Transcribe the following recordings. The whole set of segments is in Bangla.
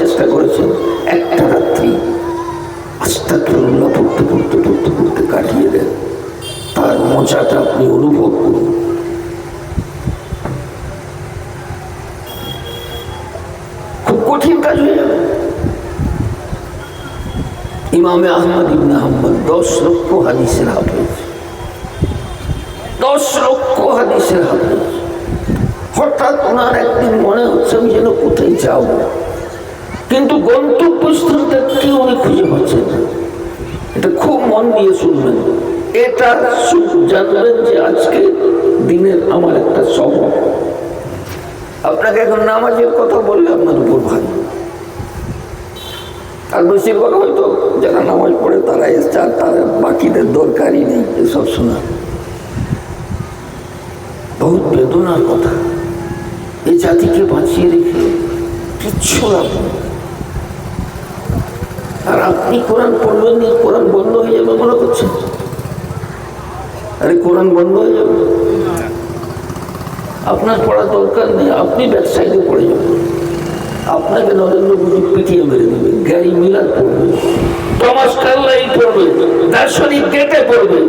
চেষ্টা করেছেন একটা রাত্রি আস্তাগফিরুল্লাহ পড়তে পড়তে পড়তে পড়তে কাটিয়ে দেন, তার মজাটা আপনি অনুভব করুন। খুব কঠিন কাজ হয়ে যাবে। ইমামে আহমদ ইবনে হাম্বল 10 লক্ষ হাদিসের হাফেজ, 10 লক্ষ হাদিসের হাফেজ। হঠাৎ ওনার একদিন মনে হচ্ছে আমি যেন কোথায় যাব, কিন্তু গন্তব্যস্থলটা কি উনি খুঁজে পাচ্ছেন না। এটা খুব মন দিয়ে শুনবেন, এটা জানবেন যে আজকে দিনের আমার একটা স্বভাব। আপনাকে এখন নামাজের কথা বললে আপনার উপর ভারী, আর বেশিরভাগ হয়তো যারা নামাজ পড়ে তারা এসছে, আর তারা বাকিদের দরকারই নেই এসব শোনা। বহুত বেদনার কথা। এই জাতিকে বাঁচিয়ে রেখে কিচ্ছু লাভ নেই। আর আপনি কোরআন পড়বেন না, কোরআন বন্ধ হয়ে যাবে মনে করছেন? আরে কোরআন বন্ধ হয়ে যাবে, আপনার পড়ার দরকার নেই। আপনি ব্যবসায়ীতে পড়ে যাবেন, আপনাকে নরেন্দ্র মোদী পিটিয়ে মেরে দেবে। গ্যারি মিলার পড়বে, টমাস কার্লাইল পড়বে, দার্শনিক গেটে পড়বে,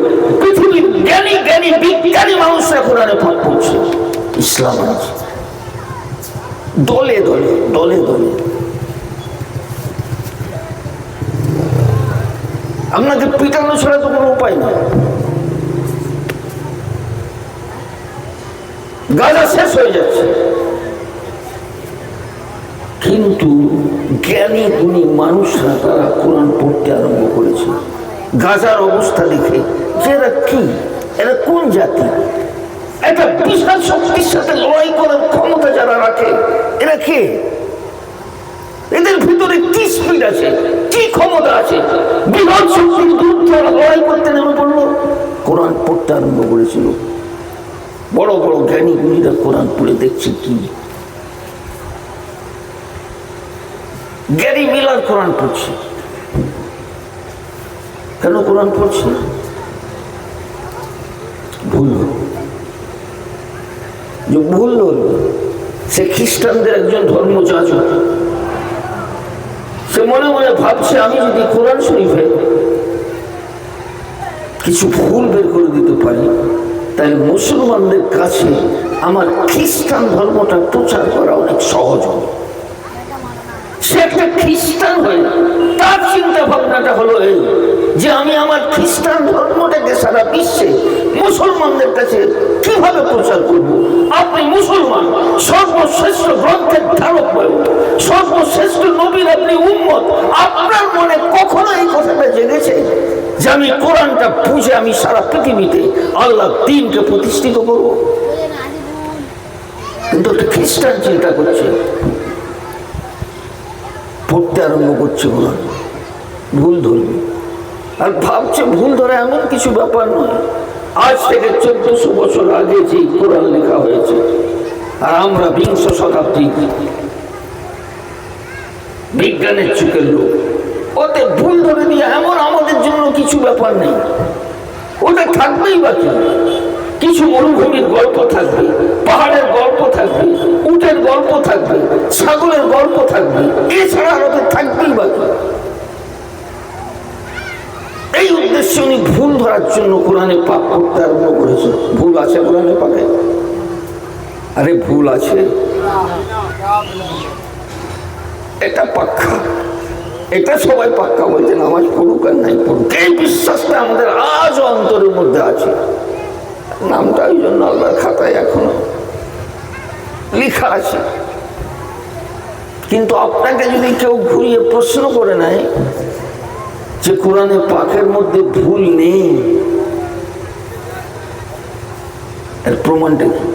পৃথিবীর জ্ঞানী জ্ঞানী বিজ্ঞানী মানুষরা কোরআনে পাঠ পড়ছে। ইসলাম আছে দলে দলে দলে দলে। আপনাকে পিটানো ছাড়া তো কোনো উপায় নেই। গাজা শেষ হয়ে যাচ্ছে, কিন্তু জ্ঞানী গুণী মানুষরা তারা কোরআন পড়তে আরম্ভ করেছে। গাজার অবস্থা দেখে যে এরা কি, এরা কোন জাতি, একটা বিশাল শক্তির সাথে লড়াই করার ক্ষমতা যারা রাখে, এরা কে? এদের ভিতরে কি স্পিড আছে, কি ক্ষমতা আছে? বৃহৎ শক্তির বিরুদ্ধে লড়াই করতে নেমে পড়লো, কোরআন পড়তে আরম্ভ করেছিল। বড় বড় জ্ঞানী গুণীরা কোরআন পড়ে দেখছে কি। গ্যারি মিলার কোরআন পড়ছে। কেন কোরআন পড়ছে? ভুল যে ভুল হল, সে খ্রিস্টানদের একজন ধর্মযাজক। সে মনে মনে ভাবছে আমি যদি কোরআন শরীফে কিছু ভুল বের করে দিতে পারি, তাই মুসলমানদের কাছে আমার খ্রিস্টান ধর্মটা প্রচার করা অনেক সহজ হবে। সে একটা খ্রিস্টান হয়ে তার চিন্তা ভাবনাটা হলো এই যে আমি আমার খ্রিস্টান ধর্মটাকে সারা বিশ্বে মুসলমানদের কাছে কিভাবে প্রচার করব। আপনি মুসলমান, সর্বশ্রেষ্ঠ গ্রন্থের ধারক, সর্বশ্রেষ্ঠ নবীর আপনি উম্মত। আপনার মনে কখনো এই কথাটা জেগেছে যে আমি কোরআনটা বুঝে আমি সারা পৃথিবীতে আল্লাহ দ্বীনকে প্রতিষ্ঠিত করব? কিন্তু একটা খ্রিস্টান চিন্তা করছে, পড়তে আরম্ভ করছে কোরআন, ভুল ধরবে। আর ভাবছে ভুল ধরে এমন কিছু ব্যাপার নয়। আজ থেকে 1400 বছর আগে যে কোরআন লেখা হয়েছে, আর আমরা বিংশ শতাব্দী বিজ্ঞানের যুগের লোক, ওতে ভুল ধরে দিয়ে এমন আমাদের জন্য কিছু ব্যাপার নেই। ওটা থাকবেই বাকি, কিছু মরুভূমির গল্প থাকবে, পাহাড়ের গল্প থাকবে, উটের গল্প থাকবে, ছাগলের গল্প থাকবে, এছাড়া আর ওদের থাকবেই বাকি। এই উদ্দেশ্যে উনি ভুল ধরার জন্য কোরআনে পাক করতে আরম্ভ করেছে। ভুল আছে কোরআনে পাকে? আরে ভুল আছে, এটা পাক্কা, এটা সবাই পাক্কা বলছে। নামাজ পড়ুক আর নাই পড়ুক, এই বিশ্বাসটা আমাদের আজও অন্তরের মধ্যে আছে। নামটা ওই জন্য আল্লাহর খাতায় এখনো লেখা আছে। কিন্তু আপনাকে যদি কেউ ঘুরিয়ে প্রশ্ন করে নেয় যে কোরআনে পাকের মধ্যে ভুল নেই, এর প্রমাণটা কি?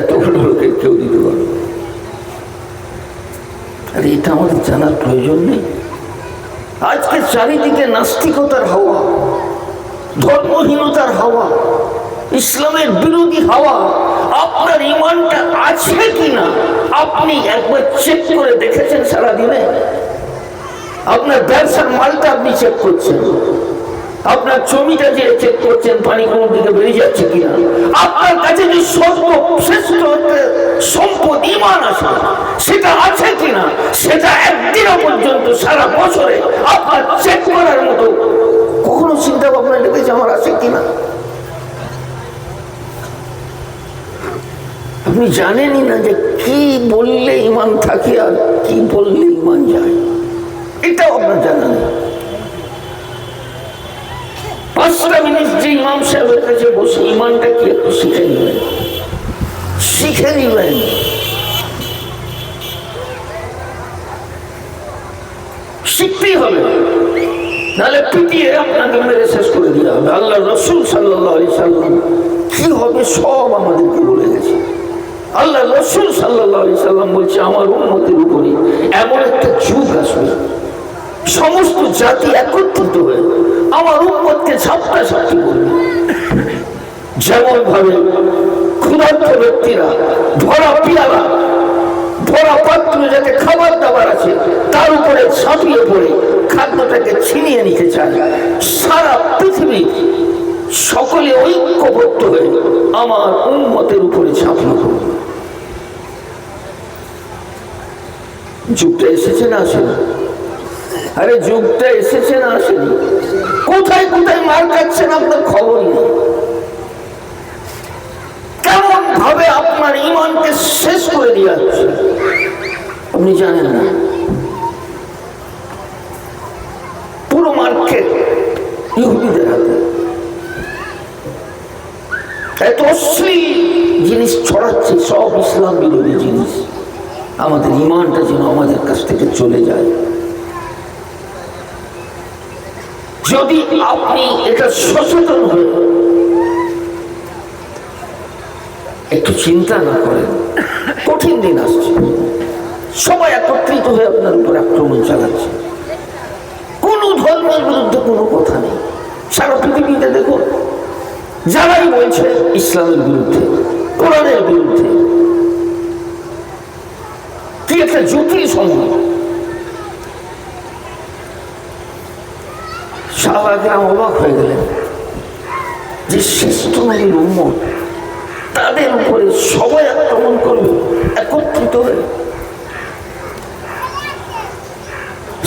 এতগুলো লোকের কেউ দিতে পারবে? আর এটা আমাদের জানার প্রয়োজন নেই? আজকে চারিদিকে নাস্তিকতার হাওয়া, ধর্মহীনতার হাওয়া, ইসলামের বিরোধী হাওয়া। আপনার ঈমানটা আছে কিনা আপনি একবার চেক করে দেখেছেন সারাদিনে? আপনার ব্যবসার মালটা আপনি চেক করছেন, আপনার জমিটা যে চেক করছেন পানি কোন দিকে বেরিয়ে যাচ্ছে কিনা, আপনার কাছে যে সর্বশ্রেষ্ঠ সম্পদ ঈমান আছে সেটা আছে কিনা সেটা একদিনও পর্যন্ত সারা বছরে আপনার চেক করার মতো কখনো চিন্তা ভাবনা লেগেছে আমার আছে কিনা? আপনি জানেনই না যে কি বললে ইমান থাকে আর কি বললে ইমান যায়, এটাও আপনার জানা নেই। 5টা মিনিট যে ইমাম সাহেবের কাছে বসে ইমানটা কি একটু শিখে নিবেন, শিখে নিবেন। শিখতেই হবে, নাহলে পিটিয়ে আপনাকে মেরে শেষ করে দেওয়া হবে। আল্লাহ রসুল সাল্লাল্লাহু আলাইহি সাল্লাম কি হবে সব আমাদেরকে বলে গেছে। আল্লাহ রসুল সাল্লাল্লাহু আলাইহি সাল্লাম বলছে আমার উম্মতের উপরে এমন একটা যুগ আসবে, সমস্ত জাতি একত্রিত হয়ে আমার উম্মতকে ঝাপটাঝাপটি করবে। যেমন ভাবে ক্ষুধার্ত ব্যক্তিরা ভরা পিয়ালা, ভরা পাত্র যাতে খাবার দাবার আছে তার উপরে ঝাঁপিয়ে পড়ে খাদ্যটাকে ছিনিয়ে নিতে চায়, সারা পৃথিবী সকলে ঐক্যবদ্ধ হয়ে আমার উম্মতের উপরে ঝাঁপিয়ে পড়বে। যুগটা এসেছে না আসেনি? আরে যুগটা এসেছে না আসেনি? কোথায় কোথায় মার খাচ্ছেন আপনার খবরই নেই। কেমন ভাবে আপনার ইমানকে শেষ করে দিয়ে যাচ্ছে আপনি জানেন না। পুরো মার্কেট ইহুদিদের হাতে। এত অশ্লীল জিনিস ছড়াচ্ছে, সব ইসলাম বিরোধী জিনিস। আমাদের ইমানটা যেন আমাদের কাছ থেকে চলে যায়। যদি আপনি এটা সচেতন হয়ে একটু চিন্তা না করেন, কঠিন দিন আসছে, সবাই একত্রিত হয়ে আপনার উপর আক্রমণ চালাচ্ছে। কোন ধর্মের বিরুদ্ধে কোনো কথা নেই। সারা পৃথিবীতে দেখুন, যারাই বলছে ইসলামের বিরুদ্ধে, কোরআনের বিরুদ্ধে, কি একটা জটিল সময়। সাহাবায়েরা অবাক হয়ে গেলেন যে শ্রেষ্ঠ নবীর উম্মত, তাদের উপরে সবাই আক্রমণ করবে একত্রিত হয়ে।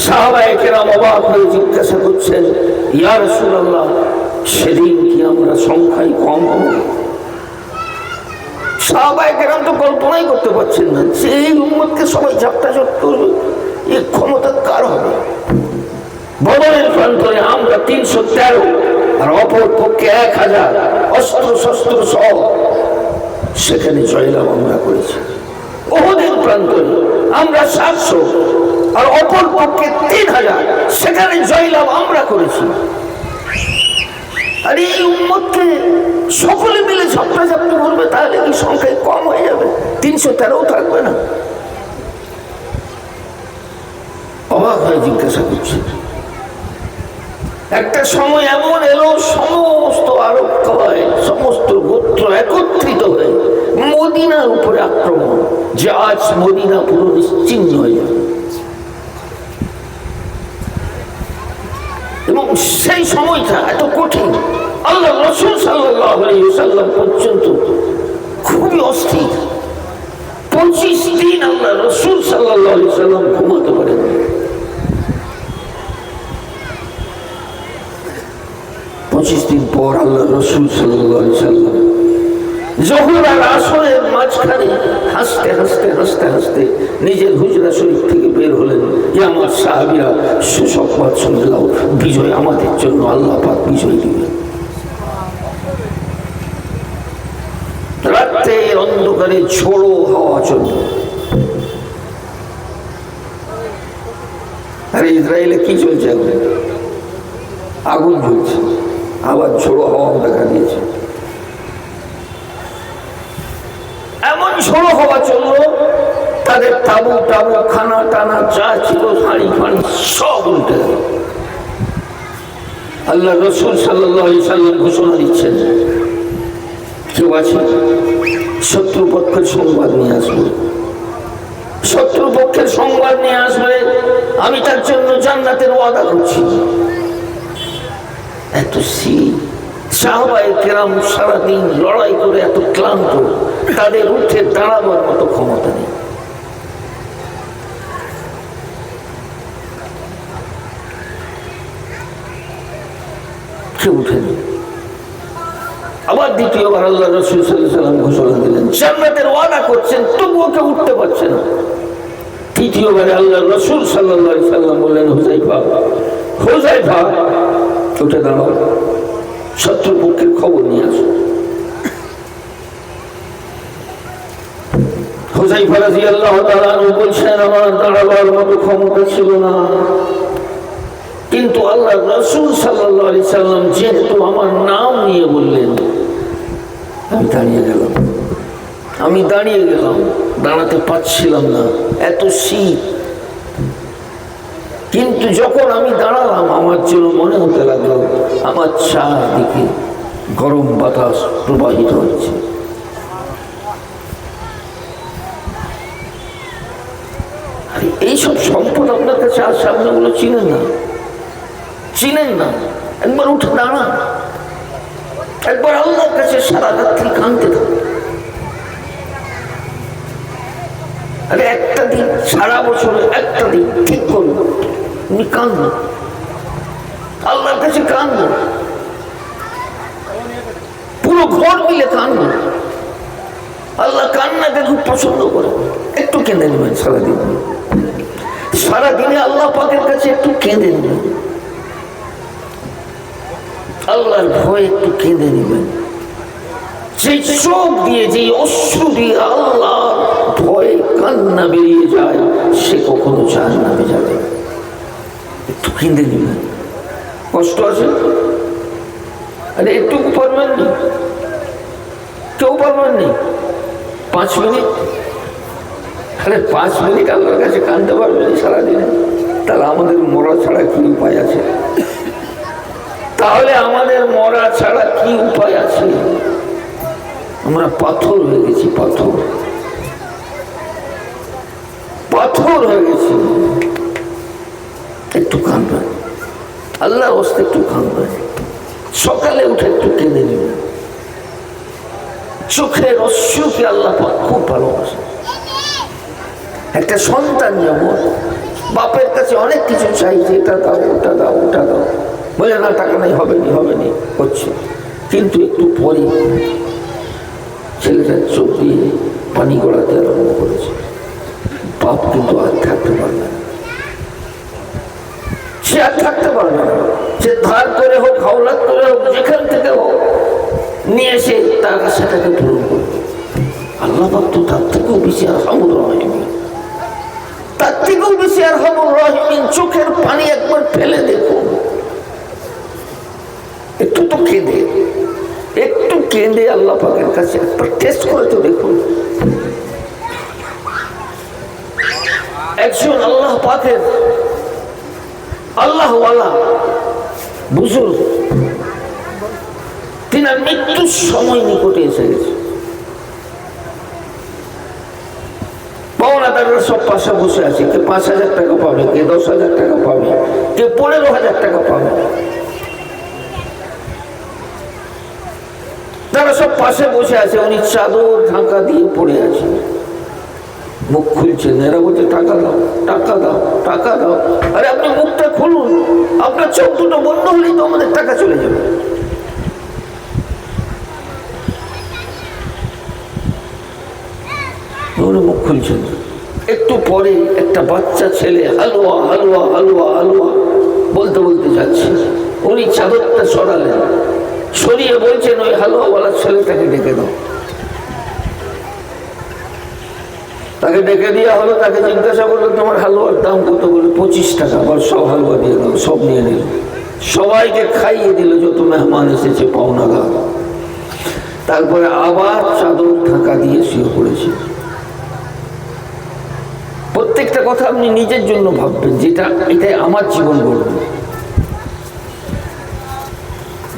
সাহাবায়েরা অবাক হয়ে জিজ্ঞাসা করছেন, ইয়া রাসূলুল্লাহ, সেদিন কি আমরা সংখ্যায় কম হব? সাহাবায়েরা তো কল্পনাই করতে পারছেন না যে এই উম্মতকে সবাই ঝাপটাঝাপ করবে, এর ক্ষমতা কার হবে? বদরের প্রান্তরে আমরা 313 আর অপর পক্ষে 1000 অস্ত্র শস্ত্র সহ সেখানে জয়লাভ আমরা করেছি। উহুদের প্রান্তরে আমরা 700 আর অপর পক্ষে 3000 সেখানে জয়লাভ আমরা করেছি। আর এই উম্মতকে সকলে মিলে ঝাপটাঝাপটি করবে, তাহলে কি সংখ্যায় কম হয়ে যাবে? 313 থাকবে না? অবাক হয়ে জিজ্ঞাসা করছে। একটা সময় এমন এলো, সমস্ত আরব কওয়ায়েদ, সমস্ত গোত্র একত্রিত হয়ে মদিনার উপরে আক্রমণ, যে আজ মদিনা পুরো নিশ্চিহ্ন হয়ে যাবে। এবং সেই সময়টা এত কঠিন, আল্লাহ রাসূল সাল্লাল্লাহু আলাইহি ওয়াসাল্লাম পর্যন্ত খুবই অস্থির। 25 দিন আল্লাহ রাসূল সাল্লাল্লাহু আলাইহি ওয়াসাল্লাম ঘুমাতে পারেন। 25 দিন পর আল্লাহ রাসূল সাল্লাল্লাহু আলাইহি ওয়াসাল্লাম যোহর আর আসরের মাঝখানে হাসতে হাসতে হাসতে হাসতে নিজের হুজরা শরীফ থেকে বের হলেন যে আমার সাহাবীরা সুসংবাদ শুনে নাও, বিজয় আমাদের জন্য, আল্লাহ পাক বিজয় দিবেন। রাতের অন্ধকারে ঝোড়ো হাওয়া চলল। আর ইসরায়েলে কি চলছে? এখন আগুন জ্বলছে, আবার ঝোড়ো হাওয়া দেখা দিয়েছে। এমন ঝোড়ো হাওয়া চললো, তাদের তাবু টাবু খানা টানা যা ছিল, হাঁড়ি ফাঁড়ি সব উল্টে গেল। আল্লাহ রাসূল সাল্লাল্লাহু আলাইহি ওয়াসাল্লাম ঘোষণা দিচ্ছেন, কেউ আছে শত্রুপক্ষের সংবাদ নিয়ে আসবে, শত্রুপক্ষের সংবাদ নিয়ে আসবে, আমি তার জন্য জান্নাতের ওয়াদা করছি। এত সাহাবায়ে কেরাম সারাদিন লড়াই করে এত ক্লান্ত, তাদের উঠে দাঁড়াবার মতো ক্ষমতা নেই। কেউ উঠেনি। আবার দ্বিতীয়বার আল্লাহ রাসূল সাল্লাল্লাহু আলাইহি ওয়াসাল্লাম ঘোষণা দিলেন, জান্নাতের ওয়াদা করছেন তবুও কেউ উঠতে পারছে না। তৃতীয়বারে আল্লাহ রাসূল সাল্লাল্লাহু আলাইহি ওয়াসাল্লাম বললেন, হুযায়ফা হুযায়ফা উঠে দাঁড়াও, শত্রুপক্ষের খবর নিয়ে আসো। হুযায়ফা রাদিয়াল্লাহু তাআলা আনহু বলছেন, আমার দাঁড়াবার মতো ক্ষমতা ছিল না, কিন্তু আল্লাহ রাসূল সাল্লাল্লাহু আলাইহি ওয়াসাল্লাম যেহেতু আমার নাম নিয়ে বললেন, আমি দাঁড়িয়ে গেলাম। দাঁড়াতে পারছিলাম না, এত শীত। কিন্তু যখন আমি দাঁড়ালাম, আমার জন্য মনে হতে লাগলো আমার চারদিকে গরম বাতাস প্রবাহিত হচ্ছে। এইসব সম্পদ আপনার কাছে আর সামনেগুলো চিনেন না। একবার উঠে দাঁড়ান, একবার আল্লাহর কাছে সারা রাত্রি কাঁদতে থাকুন। আরে একটা দিন, সারা বছরে একটা দিন ঠিক করুন, উনি কাঁদবেন, আল্লাহর কাছে কাঁদবেন, পুরো ঘর মিলে কাঁদবেন। আল্লাহ কান্নাকে খুব পছন্দ করে। একটু কেঁদে নেবেন সারাদিনে আল্লাহ পাকের কাছে একটু কেঁদে নেবেন, আল্লাহর ভয় একটু কেঁদে নেবেন। সেই চোখ দিয়ে, যে অশ্রু দিয়ে আল্লাহর ভয়ে কান্না বেরিয়ে যায়, সে কখনো জাহান্নামে যাবে। একটু কেঁদে নেবেন। কষ্ট আছে? আরে একটুকু পারবেন নি? কেউ পারবেন নি? 5 মিনিট? আরে 5 মিনিট আল্লাহর কাছে কাঁদতে পারবেন সারাদিনে? তাহলে আমাদের মরা ছাড়া কি উপায় আছে? আমরা পাথর হয়ে গেছি, পাথর হয়ে গেছি। একটু কাঁদবেন, আল্লাহর হস্তে একটু কাঁদবেন। সকালে উঠে একটু কেঁদে নেবেন। চোখের অশ্রুকে আল্লাহ পাক খুব ভালোবাসে। একটা সন্তান যেমন বাপের কাছে অনেক কিছু চাইছে, এটা দাও, ওটা দাও, ওটা দাও, বলে না টাকা নাই, হবেনি হচ্ছে। কিন্তু একটু পরে ছেলেটার চোখ দিয়ে পানি গড়াতে আরম্ভ করেছে। বাপ কিন্তু আর থাকতে পারবে না, সে আর থাকতে পারবে না। সে ধার করে হোক, হাওলাত করে হোক, যেখান থেকে হোক নিয়ে এসে তার সেটাকে পূরণ করবে। আল্লাহ পাক তো তার থেকেও বেশি আরহামুর রাহিমিন, তার থেকেও বেশি আরহামুর রাহিমিন। চোখের পানি একবার ফেলে দেখুন, একটু তো কেঁদে আল্লাহ পাকের কাছে একবার টেস্ট করে তো দেখুন। একজন আল্লাহ পাকের আল্লাহওয়ালা বুজুর্গ, তিনার মৃত্যুর সময় নিকটে এসে গেছে। পাওনাদাররা সব পাশে বসে আছে, কে 5,000 টাকা পাবে, কে 10,000 টাকা পাবে, কে 15,000 টাকা পাবে। তারা সব পাশে বসে আছে, উনি চাদর ঢাকা দিয়ে পড়ে আছে, মুখ খুলছেন। এরা বলছে টাকা দাও, টাকা দাও, টাকা দাও। আরে আপনি মুখটা খুলুন, আপনার চোখ দুটো বন্ধ হলেই তো আমাদের টাকা চলে যাবে। মুখ খুলছেন। একটু পরে একটা বাচ্চা ছেলে হালুয়া হালুয়া হালুয়া হালুয়া বলতে বলতে যাচ্ছে। উনি চাদরটা সরালেন, সরিয়ে বলছেন ওই হালুয়াওয়ালার ছেলেটাকে ডেকে দাও। তাকে ডেকে দেওয়া হলো। তাকে জিজ্ঞাসা করলো তোমার হালুয়ার দাম কত? বলে 25 টাকা। আবার সব হালুয়া দিয়ে দাও, সব নিয়ে নিল, সবাইকে খাইয়ে দিল যত মেহমান এসেছে পাওনাদার। তারপরে আবার চাদর ঢাকা দিয়ে শুয়ে পড়েছে। প্রত্যেকটা কথা আপনি নিজের জন্য ভাববেন, যেটা এটাই আমার জীবন বলবেন।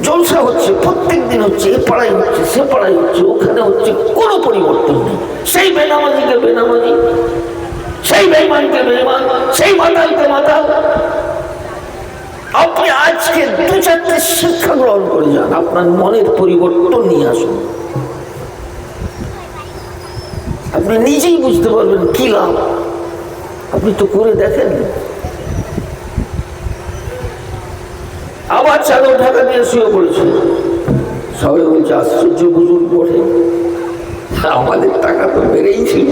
জলসা হচ্ছে, প্রত্যেক দিন হচ্ছে, এ পাড়ায় হচ্ছে, সে পাড়ায় হচ্ছে, ওখানে হচ্ছে, কোনো পরিবর্তন নেই। সেই বেনামাজিকে বেনামাজি, সেই বেঈমানকে বেঈমান, সেই মাতালকে মাতাল। আপনি আজকে 2-4টে শিক্ষা গ্রহণ করে যান, আপনার মনের পরিবর্তন নিয়ে আসুন। আপনি নিজেই বুঝতে পারবেন কি লাভ। আপনি তো করে দেখেন। আবার চাদর ঢাকা দিয়ে শুয়ে পড়েছে। সবাই বলছে আশ্চর্য বুজুর্গ ওঠে, আমাদের টাকা তো বেড়েই ছিল,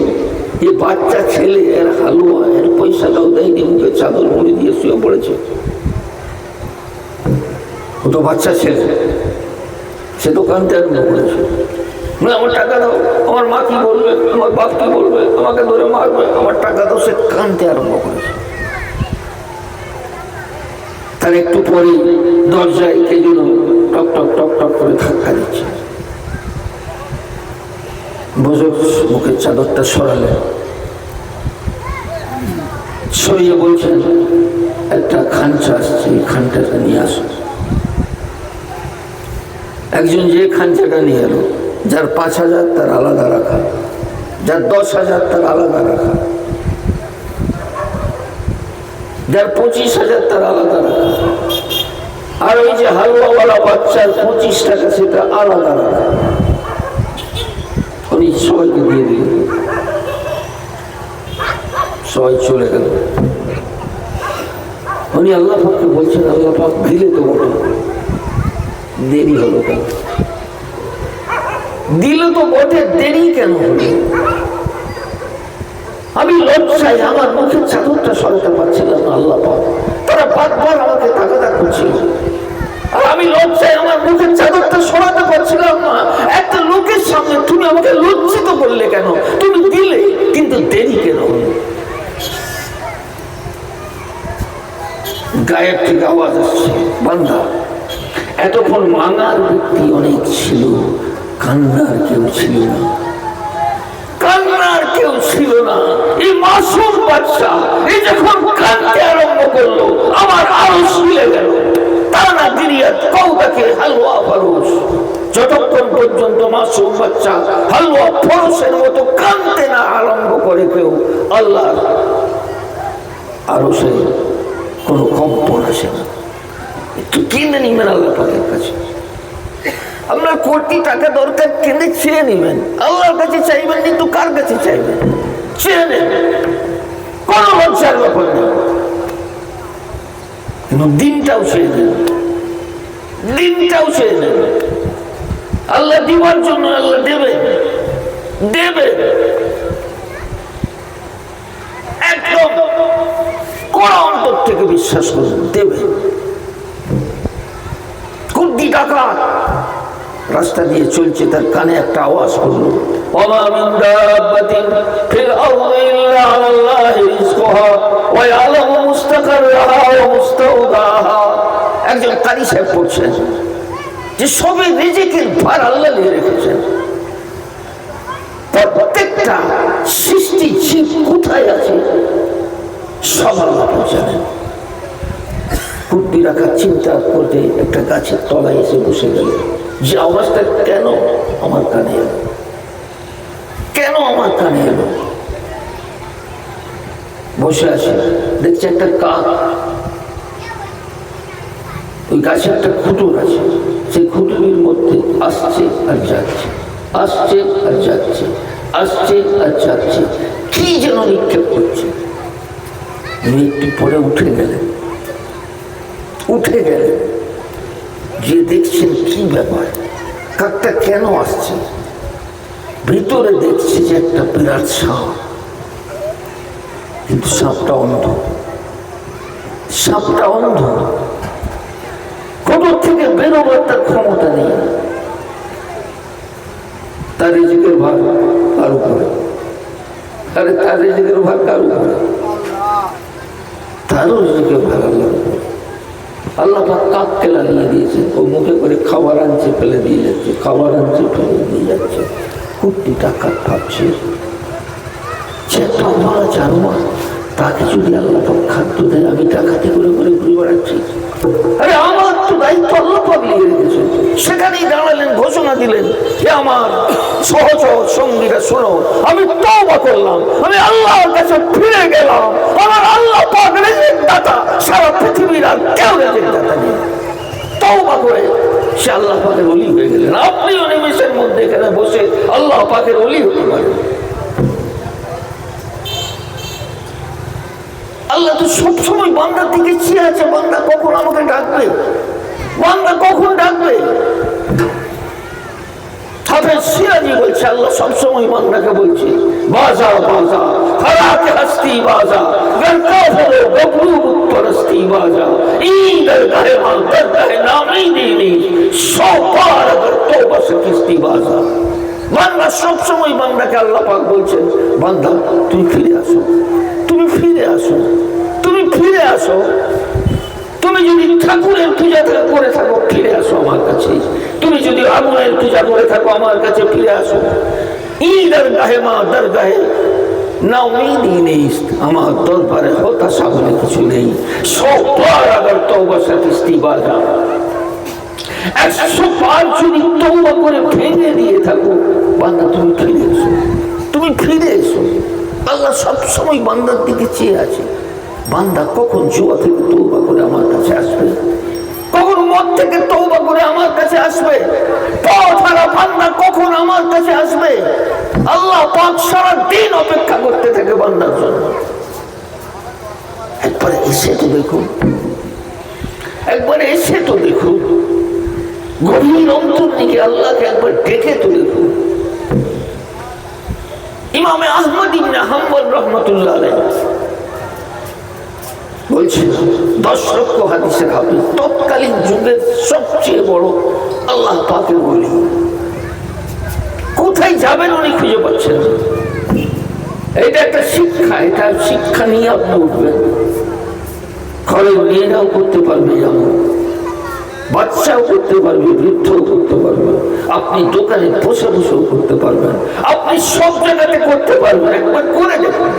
এ বাচ্চা ছেলে এর হালুয়া এর পয়সাটাও দেয়নি, মুখে চাদর মুড়ি দিয়ে শুয়ে পড়েছে। ও তো বাচ্চা ছেলে, সে তো কাঁদতে আরম্ভ করেছে, আমার টাকা দাও, আমার মা কি বলবে, আমার বাপ কি বলবে, আমাকে ধরে মারবে, আমার টাকা দাও। সে কাঁদতে আরম্ভ করেছে। তার একটু পরে দরজায় কে যেন টক টক টক টক করে ধাক্কা দিচ্ছে। বুজুর্গ মুখের চাদরটা সরালেন, সরিয়ে বলছেন একটা খাঞ্চা আসছে, এই খাঞ্চাটা নিয়ে আসো। একজন যে খাঞ্চাটা নিয়ে এলো, যার 5,000 তার আলাদা রাখা, যার 10,000 তার আলাদা রাখা, যার 25,000 তার আলাদা রাখা, আর ওই যে হালুয়াওয়ালা বাচ্চার 25 টাকা সেটা আলাদা রাখা। উনি সবাইকে দিয়ে দিলেন, সবাই চলে গেল। উনি আল্লাহ পাককে বলছেন, আল্লাহ পাক দিলে তো বটে, দেরি হলো কেন? দিল তো বটে, দেরি কেন হলো? আমি লজ্জায় আমার মুখের চাদরটা সরাতে পারছিলাম না আল্লাহ পাক, তারা বারবার আমাকে তাকাদা করছিল, আর আমি লজ্জায় আমার মুখের চাদরটা সরাতে পারছিলাম না। একটা লোকের সামনে তুমি আমাকে লজ্জিত করলে কেন? তুমি দিলে কিন্তু দেরি কেন হলো? গায়ের থেকে আওয়াজ আসছে, বান্দা এতক্ষণ মাঙার ব্যক্তি অনেক ছিল, কান্নার কেউ ছিল না, কান্নার কেউ ছিল না। এই মাসুম বাচ্চা এই যখন কাঁদতে আরম্ভ করলো, আমার আরো শুলে গেল। তারা দিরিয়াত কৌটাকে হালুয়া ফরস, যতক্ষণ পর্যন্ত মাসুম বাচ্চা হালুয়া ফরসের মতো কাঁদতে না আরম্ভ করে কেউ, আল্লাহ আরো সে কোনো কম্পন আসে না। একটু কিনে নিবেন আল্লাহ পাকের কাছে। আপনার কোটি টাকা দরকার, কিনে চেয়ে নিবেন, আল্লাহর কাছে চাইবেন, কিন্তু কার কাছে চাইবেন? চেয়ে নেবেন, কোন লজ্জার ব্যাপার নেই। কিন্তু দিনটাও চেয়ে নেন, দিনটাও চেয়ে নেন। আল্লাহ দিবার জন্য আল্লাহ দেবে, দেবে একদম কোন অন্তর থেকে বিশ্বাস করুন, দেবে। কোটি টাকা রাস্তা দিয়ে চলছে, তার কানে একটা আওয়াজ করলো, ওয়া মিন দাব্বাতিন ফিল আরদি ইল্লা আলাল্লাহি রিজকুহা ওয়া ইয়ালামু মুস্তাকাররাহা ওয়া মুস্তাওদাহা। একজন কারি সাহেব পড়ছেন যে সবে রিজিকের ভার আল্লাহ নিয়ে রেখেছেন, প্রত্যেকটা সৃষ্টি জীব কোথায় আছে সব আল্লাহ জানেন। কুট্টি রাখার চিন্তা করতে একটা গাছের তলায় এসে বসে গেল, যে আওয়াজটা কেন আমার কানে এলো, কেন আমার কানে এলো? বসে আছে, দেখছে একটা কাক, ওই গাছে একটা খুঁটুর আছে, সেই খুঁটুরির মধ্যে আসছে আর যাচ্ছে, আসছে আর যাচ্ছে, আসছে আর যাচ্ছে, কি যেন নিক্ষেপ করছে। একটু পরে উঠে গেলেন, উঠে গেলেন, যে দেখছেন কি ব্যাপার, কাকটা কেন আসছে। ভিতরে দেখছে যে একটা বিরাট সাপ, কিন্তু সাপটা অন্ধ, সাপটা অন্ধ, কোথা থেকে বেরোবার তার ক্ষমতা নেই। তার রিজিকের ভাগ কার উপরে? আরে তার রিজিকের ভাগ কার উপরে? তারও রিজিকের ভাগ আল্লাহর উপরে। আল্লাহ পাক কাককে লাগিয়ে দিয়েছে, ও মুখে করে খাবার আনছে ফেলে দিয়ে যাচ্ছে, খাবার আনছে ফেলে দিয়ে যাচ্ছে। কোটি টাকা ভাবছে জানো, তাকে যদি আল্লাহ পাক খাদ্য দেয়, আমি টাকাতে করে করে ঘুরে বেড়াচ্ছি। আরে আমার তো দায়িত্ব আল্লাহ পাক নিয়ে রেখেছে। সেখানেই দাঁড়ালেন, ঘোষণা দিলেন, যে আমার সহচর সঙ্গীরা শোনো, আমি তওবা করলাম, আমি আল্লাহর কাছে ফিরে গেলাম। আমার আল্লাহ পাক রিজিক দাতা, সারা পৃথিবীর আর কেউ রিজিক দাতা নেই। তওবা করে সে আল্লাহ পাকের ওলি হয়ে গেলেন। আপনিও নিমেষের মধ্যে এখানে বসে আল্লাহ পাকের ওলি হতে পারেন। আল্লাহ তো সবসময় বান্দার দিকে চেয়ে আছে, বান্দা কখন আমাকে ডাকবে। বান্দা কখন ডাকবে? হাফেজ সিরাজি বলছে আল্লাহ সবসময় বান্দাকে বলছে বাজা বাজা হারাতে হস্তি বাজা গরকাফর গবলু পরস্তি বাজা ইন্দর গাহে মা দরগাহে নামই দিনি 100 বার अगर तौबा से किस्ती बाजा। বান্দা সবসময় বান্দাকে আল্লাহ পাক বলছেন বান্দা তুমি ফিরে আসো, তুমি ফিরে আসো, তুমি ফিরে আসো। তুমি যদি ঠাকুরের পূজা করে থাকো ফিরে আসো আমার কাছে, তুমি যদি আগুনের পূজা করে থাকো আমার কাছে ফিরে আসো। ঈদের গাহে মা দরগাহে না উম্মীদি নেই, আমার দরবারে হতাশা বলে কিছু নেই। 100 বার अगर तौबा से किस्ती बाजा, 100 বার যদি তওবা করে ভেঙে দিয়ে থাকো বান্দা তুমি ফিরে এসো, তুমি ফিরে এসো। আল্লাহ সবসময় বান্দার দিকে চেয়ে আছে। বান্দা কখন জুয়া থেকে তওবা করে আমার কাছে আসবে, কখন মদ থেকে তওবা করে আমার কাছে আসবে, পথহারা বান্দা কখন আমার কাছে আসবে। আল্লাহ পাক সারা দিন অপেক্ষা করতে থাকে বান্দার জন্য। একবার এসে তো দেখুন, একবার এসে তো দেখুন, গভীর অন্তর থেকে আল্লাহকে একবার ডেকে তো দেখুন। ইমামে আহমদ ইবনে হাম্বল রাহমাতুল্লাহ আলাইহি বলছেন 10 লক্ষ হাদিসের হাফেজ, তৎকালীন যুগের সবচেয়ে বড় আল্লাহ পাকের ওলি। কোথায় যাবেন উনি খুঁজে পাচ্ছেন না। এটা একটা শিক্ষা, এটা শিক্ষা নিয়ে আপনি উঠবেন। ঘরের মেয়েরাও করতে পারবে, যেমন বাচ্চাও করতে পারবে, বৃদ্ধও করতে পারবে, আপনি দোকানে বসে বসেও করতে পারবেন, আপনি সব জায়গাতে করতে পারবেন। একবার করে দেখুন,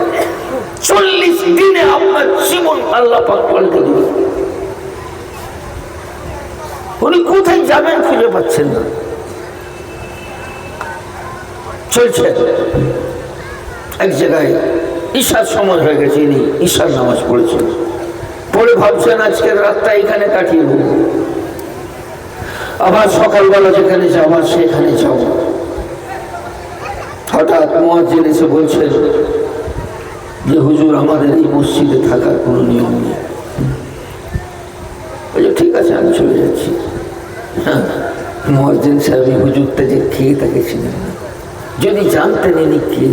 40 দিনে আপনার জীবন আল্লাহ পাক পাল্টে দিবে। উনি কোথায় যাবেন খুঁজে পাচ্ছেন না। চলছে এক জায়গায়, ঈশার সময় হয়ে গেছে, ইনি ঈশার নামাজ পড়েছেন, পড়ে ভাবছেন আজকের রাতটা এখানে কাটিয়ে দেব, আবার সকালবেলা যেখানে যাওয়ার সেখানে যাব। হঠাৎ মুয়াজ্জিন এসে বলছেন যে হুজুর আমাদের এই মসজিদে থাকার কোনো নিয়ম নেই। ঠিক আছে আমি চলে যাচ্ছি। মুয়াজ্জিন সাহেব হুজুরটা যে খেয়ে তাকে ছিলেন না, যদি জানতেন ইনি কে,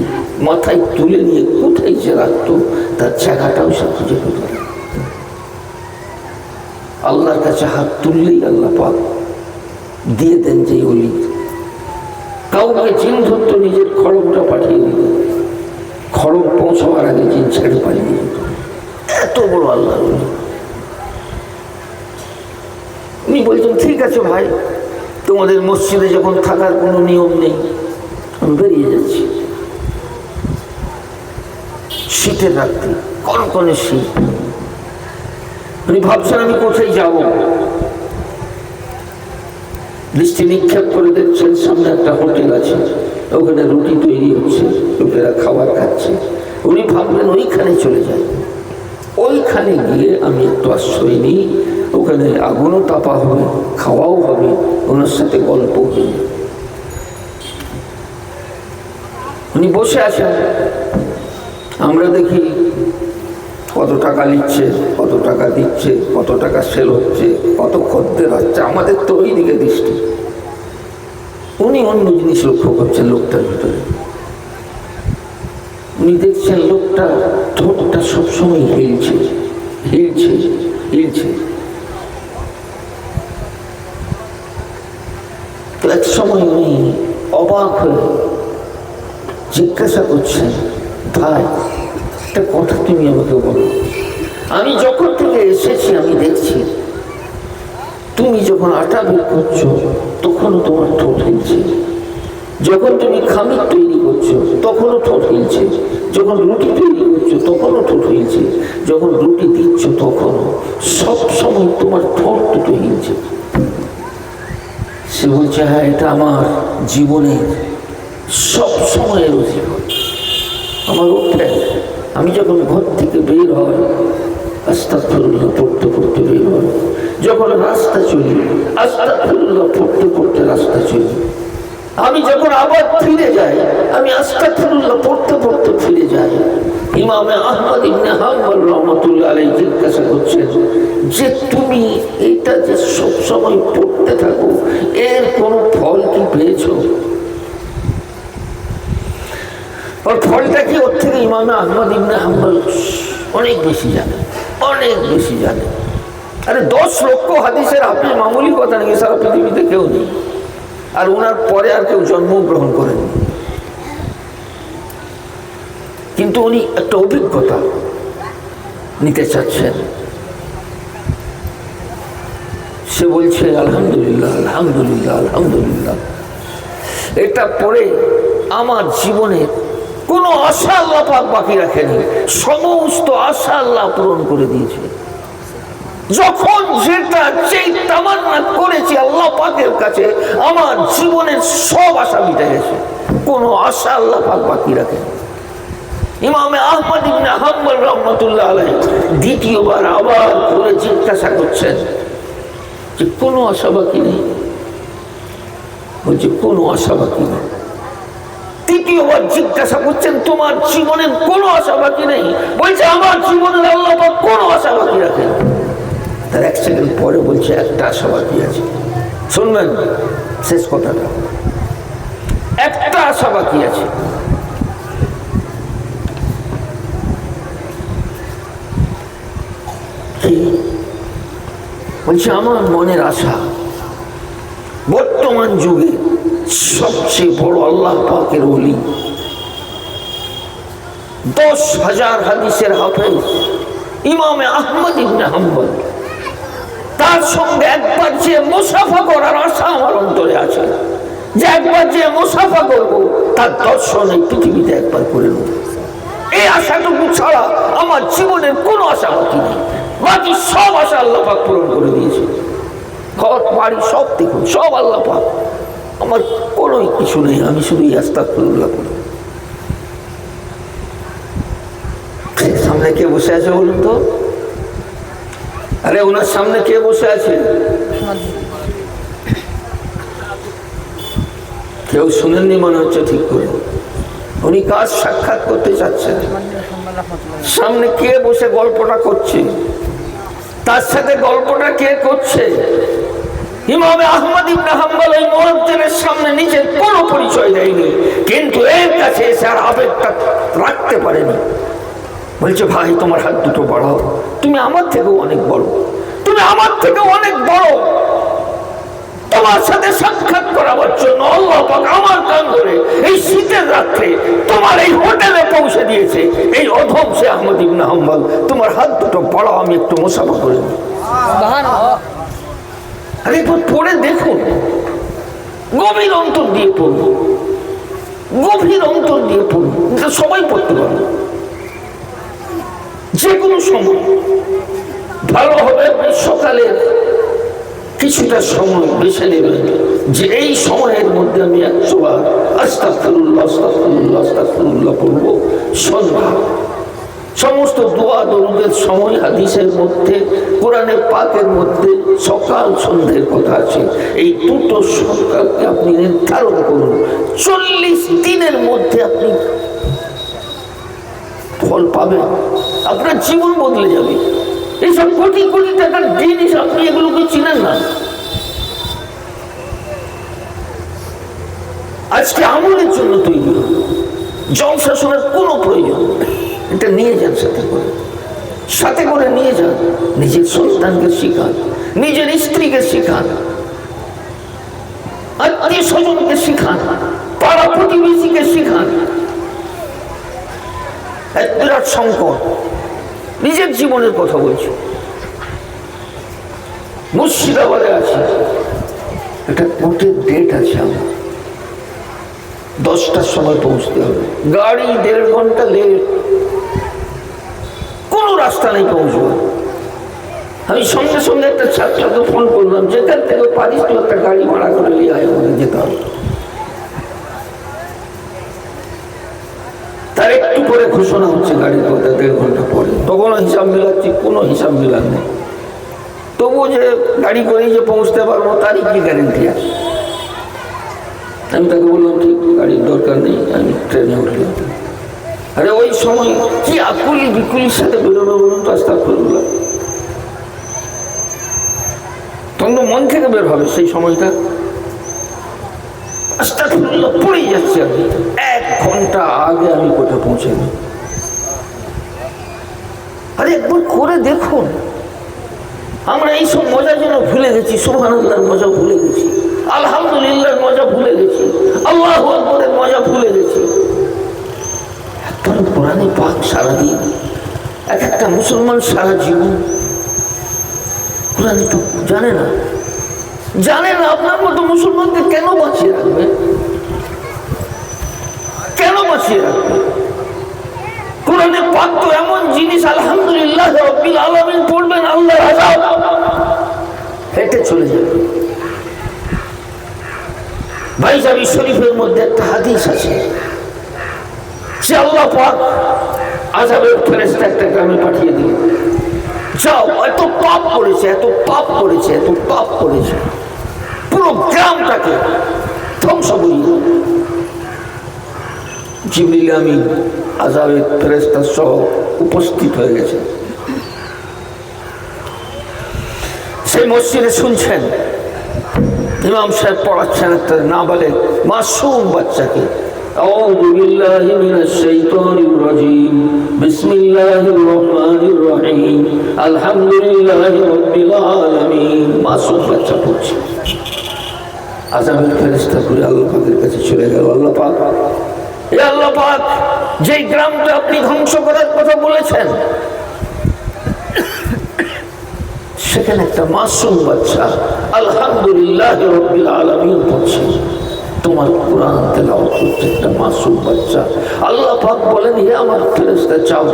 মাথায় তুলে নিয়ে কোথায় যে রাখতো তার জায়গাটাও সে খুঁজে পেত না। আল্লাহর কাছে হাত তুললেই আল্লাহ পাক দিয়ে দেন যে ওলি। কাউকে জিন ধরতো, নিজের খড়গটা পাঠিয়ে দিত, খড়গ পৌঁছাবার আগে জিন ছেড়ে পালিয়ে যেত। এত বড় আল্লাহ ওলি। উনি বলছেন ঠিক আছে ভাই, তোমাদের মসজিদে যখন থাকার কোনো নিয়ম নেই আমি বেরিয়ে যাচ্ছি। শীতের রাত্রি, কনকনে শীত। উনি ভাবছেন আমি কোথায় যাব। দৃষ্টি নিক্ষেপ করে দেখছেন সামনে একটা হোটেল আছে, ওখানে রুটি তৈরি হচ্ছে, লোকেরা খাবার খাচ্ছে। উনি ভাবলেন ওইখানে চলে যায়, ওইখানে গিয়ে আমি একটু আশ্রয় নিই, ওখানে আগুনও তাপা হবে, খাওয়াও হবে, ওনার সাথে গল্প হবে। উনি বসে আছেন, আমরা দেখি কত টাকা নিচ্ছে, কত টাকা দিচ্ছে, কত টাকা সেল হচ্ছে, কত খদ্দের হচ্ছে, আমাদের তো ওই দিকে দৃষ্টি। উনি অন্য জিনিস লক্ষ্য করছেন লোকটার ভিতরে। উনি দেখছেন লোকটা ঠোঁটটা সবসময় হিলছে হিলছে হিলছে। তো এক সময় উনি অবাক হয়ে জিজ্ঞাসা করছেন, ভাই একটা কথা তুমি আমাকে বলো, আমি যখন থেকে এসেছি আমি দেখছি তুমি যখন আটা বের করছো তখনও তোমার ঠোঁট হিলছে, যখন তুমি খামির তৈরি করছো তখনও ঠোঁট হিলছে, যখন রুটি তৈরি করছো তখনও ঠোঁট হিলছে, যখন রুটি দিচ্ছ তখনও, সব সময় তোমার ঠোঁট দুটো হিলছে। সে বলছে হ্যাঁ, এটা আমার জীবনের সব সময়ের জীবন, আমার অভ্যাস। আমি যখন ঘর থেকে বের হয় আস্তাগফিরুল্লাহ পড়তে পড়তে বের হয়, যখন রাস্তা চলি আস্তাগফিরুল্লাহ পড়তে পড়তে রাস্তা চলি। আমি যখন আবার ফিরে যাই, আমি আস্তাগফিরুল্লাহ পড়তে পড়তে ফিরে যাই, ইমামে আহমদ ইবনে হাম্বল রাহমাতুল্লাহ আলাইহি জিজ্ঞাসা করছেন যে তুমি এটা যে সবসময় পড়তে থাকো, এর কোনো ফল কি পেয়েছো? ওর ফলটা কি? ওর থেকে ইমামে আহমদ ইবনে হাম্বল অনেক বেশি জানে, অনেক বেশি জানে। আরে 10 লক্ষ হাদিসের হাফেজ মামুলি কথা নাকি, সারা পৃথিবীতে কেউ নেই। আর ওনার পরে আর কেউ জন্মগ্রহণ করেন, কিন্তু উনি একটা অভিজ্ঞতা নিতে চাচ্ছেন। সে বলছে আলহামদুলিল্লাহ, আলহামদুলিল্লাহ, আলহামদুলিল্লাহ, এটা পড়ে আমার জীবনে কোনো আশা আল্লাহ পাক বাকি রাখেনি, সমস্ত আশা আল্লাহ পূরণ করে দিয়েছে। যখন যেটা যেই তামান্না করেছি আল্লাহ পাকের কাছে, আমার জীবনের সব আশা মিটে গেছে, কোনো আশা আল্লাহ পাক বাকি রাখেনি। ইমামে আহমদ ইবনে হাম্বল রাহমাতুল্লাহ আলাইহি দ্বিতীয়বার আবার করে জিজ্ঞাসা করছেন যে কোনো আশা বাকি নেই? বলছে কোনো আশা বাকি নেই। তৃতীয়বার জিজ্ঞাসা করছেন তোমার জীবনের কোনো আশা বাকি নেই? বলছে আমার জীবনের আল্লাহ পাক কোনো আশা বাকি রাখেন। তার 1 সেকেন্ড পরে বলছে একটা আশা বাকি আছে। শুনবেন শেষ কথাটা, একটা আশা বাকি আছে। বলছে আমার মনের আশা বর্তমান যুগে সবচেয়ে বড় আল্লাহ পাকের ওলি, 10,000 হাদিসের হাফেজ ইমামে আহমদ ইবনে হাম্বল, তার সঙ্গে একবার যে মুসাফা করার আশা আমার অন্তরে আছে, যে একবার যে মুসাফা করবো তার দর্শন এই পৃথিবীতে একবার করে নেব। এই আশাটুকু ছাড়া আমার জীবনের কোনো আশা বাকি নেই। বাকি সব আশা আল্লাহ পাক পূরণ করে দিয়েছে। ঘর বাড়ি সব দেখুন, সব আল্লাহ পাক, আমার কোনো কিছু নেই। আমি শুধু আস্তাগফিরুল্লাহ করি। সামনে কে বসে আছে বলুন তো? আরে ওনার সামনে কে বসে আছে? কেউ শুনেননি মনে হচ্ছে ঠিক করে। উনি কাজ সাক্ষাৎ করতে চাচ্ছেন। সামনে কে বসে গল্পটা করছে, তার সাথে গল্পটা কে করছে? ইমামে আহমদ ইবনে হাম্বল ওই মুয়াজ্জিনের সামনে নিজের কোনো পরিচয় দেয়নি, কিন্তু এর কাছে এসে আর আবেগটা রাখতে পারেনি। বলছে ভাই তোমার হাত দুটো বাড়াও, তুমি আমার থেকেও অনেক বড়, তুমি আমার থেকেও অনেক বড়। তোমার সাথে সাক্ষাৎ করাবার জন্য আল্লাহ পাক আমার কান ধরে এই শীতের রাত্রে তোমার এই হোটেলে পৌঁছে দিয়েছে। এই অধম সে আহমদ ইবনে হাম্বল, তোমার হাত দুটো বাড়াও, আমি একটু মুসাফা করে নিই। আরে পড়ে দেখুন, গভীর অন্তর দিয়ে পড়ব, গভীর অন্তর দিয়ে পড়ব। সবাই পড়তে পারবে, যে কোনো সময় ভালো হবে। সকালের কিছুটা সময় বেছে নেবেন যে এই সময়ের মধ্যে আমি 100 বার আস্তাগফিরুল্লাহ আস্তাগফিরুল্লাহ আস্তাগফিরুল্লাহ পড়ব। সন্ধ্যা সমস্ত দোয়া দরুদের সময় হাদিসের মধ্যে, কোরআনে পাকের মধ্যে সকাল সন্ধ্যের কথা আছে। এই দুটো সকালকে আপনি নির্ধারণ করুন, 40 দিনের মধ্যে আপনি ফল পাবেন, আপনার জীবন বদলে যাবে। এইসব কোটি কোটি টাকার জিনিস আপনি এগুলোকে চিনেন না। আজকে আমলের জন্য তৈরি, জলসা শোনার কোনো প্রয়োজন নেই। এটা নিয়ে যান, সাথে করে, সাথে করে নিয়ে যান। নিজের সন্তানকে শিখান, নিজের স্ত্রীকে শিখান, আত্মীয় স্বজনকে শিখান, পাড়া প্রতিবেশীকে শিখান। এক বিরাট সংকট, নিজের জীবনের কথা বলছি। মুর্শিদাবাদে আছে, এটা কোর্টের ডেট আছে, আমার 10টার সময় পৌঁছতে হবে। গাড়ি 1.5 ঘন্টা লেট, কোনো রাস্তা নেই পৌঁছবো। আমি সঙ্গে সঙ্গে একটা ছাত্রকে ফোন করলাম, যেখান থেকে পারিস তো একটা গাড়ি ভাড়া করে নিয়ে আয়, আমাকে যেতে হবে। তার একটু করে ঘোষণা হচ্ছে গাড়ির কথা, 1.5 ঘন্টা পরে। তখনও হিসাব মিলাচ্ছি, কোনো হিসাব মিলান নেই। তবু যে গাড়ি করেই যে পৌঁছতে পারবো তারই কি গ্যারেন্টি আছে? আমি তাকে বললাম ঠিক গাড়ির দরকার নেই, আমি ট্রেনে উঠলাম। আরে ওই সময় কি আকুলি বিকুলির সাথে বেরোনো বলুন তো, আস্তাগফিরুল্লাহ। তখন তো মন থেকে বের হবে সেই সময়টা, আস্তাগফিরুল্লাহ পড়েই যাচ্ছে। আমি 1 ঘন্টা আগে আমি কোথায় পৌঁছাই। আরে একবার করে দেখুন। আমরা এইসব মজার জন্য ভুলে গেছি, সুবহানাল্লাহর মজা ভুলে গেছি, আলহামদুলিল্লাহর মজা ভুলে গেছি, আল্লাহু আকবারের মজা ভুলে গেছি। একবার কোরআনে পাক সারাদিন, এক একটা মুসলমান সারা জীবন কোরআন তো জানে না। আপনার মতো মুসলমানকে কেন বাঁচিয়ে রাখবে? কেন বাঁচিয়ে রাখবে? কোরআনে পাক তো এমন জিনিস, আলহামদুলিল্লাহ রাব্বিল আলামিন পড়বেন, আল্লাহর আযাব হেঁটে চলে যাবে। বাইজাবি শরীফের মধ্যে একটা হাদিস আছে যে আল্লাহ পাক আযাবের ফেরেশতা একটা গ্রামে পাঠিয়ে দিল, যাও এত পাপ করেছে, এত পাপ করেছে, এত পাপ করেছে, পুরো গ্রামটাকে ধ্বংস করিয়ে। জিবরিল আমিন আযাবের ফেরেশতা সহ উপস্থিত হয়ে গেছে। সেই মসজিদে শুনছেন ইমাম সাহেব পড়াচ্ছেন একটা নাবালেগ মাসুম বাচ্চাকে, আউযু বিল্লাহি মিনাশ শাইতানির রাজীম, বিসমিল্লাহির রহমানির রহিম, আলহামদুলিল্লাহি রাব্বিল আলামিন। মাসুম বাচ্চা পড়ছে। আযাবের ফেরেশতা করে আল্লাহ পাকের কাছে চলে গেল, আল্লাহ পাক, এ আল্লাহ পাক, যেই গ্রামটা আপনি ধ্বংস করার কথা বলেছেন সেখানে একটা মাসুম বাচ্চা আলহামদুলিল্লাহি রাব্বিল আলামিন পড়ছে, তোমার কোরআন তেলাওয়াত করছে একটা মাসুম বাচ্চা। আল্লাহ পাক বলেন, হে আমার ফেরেশতা, যাও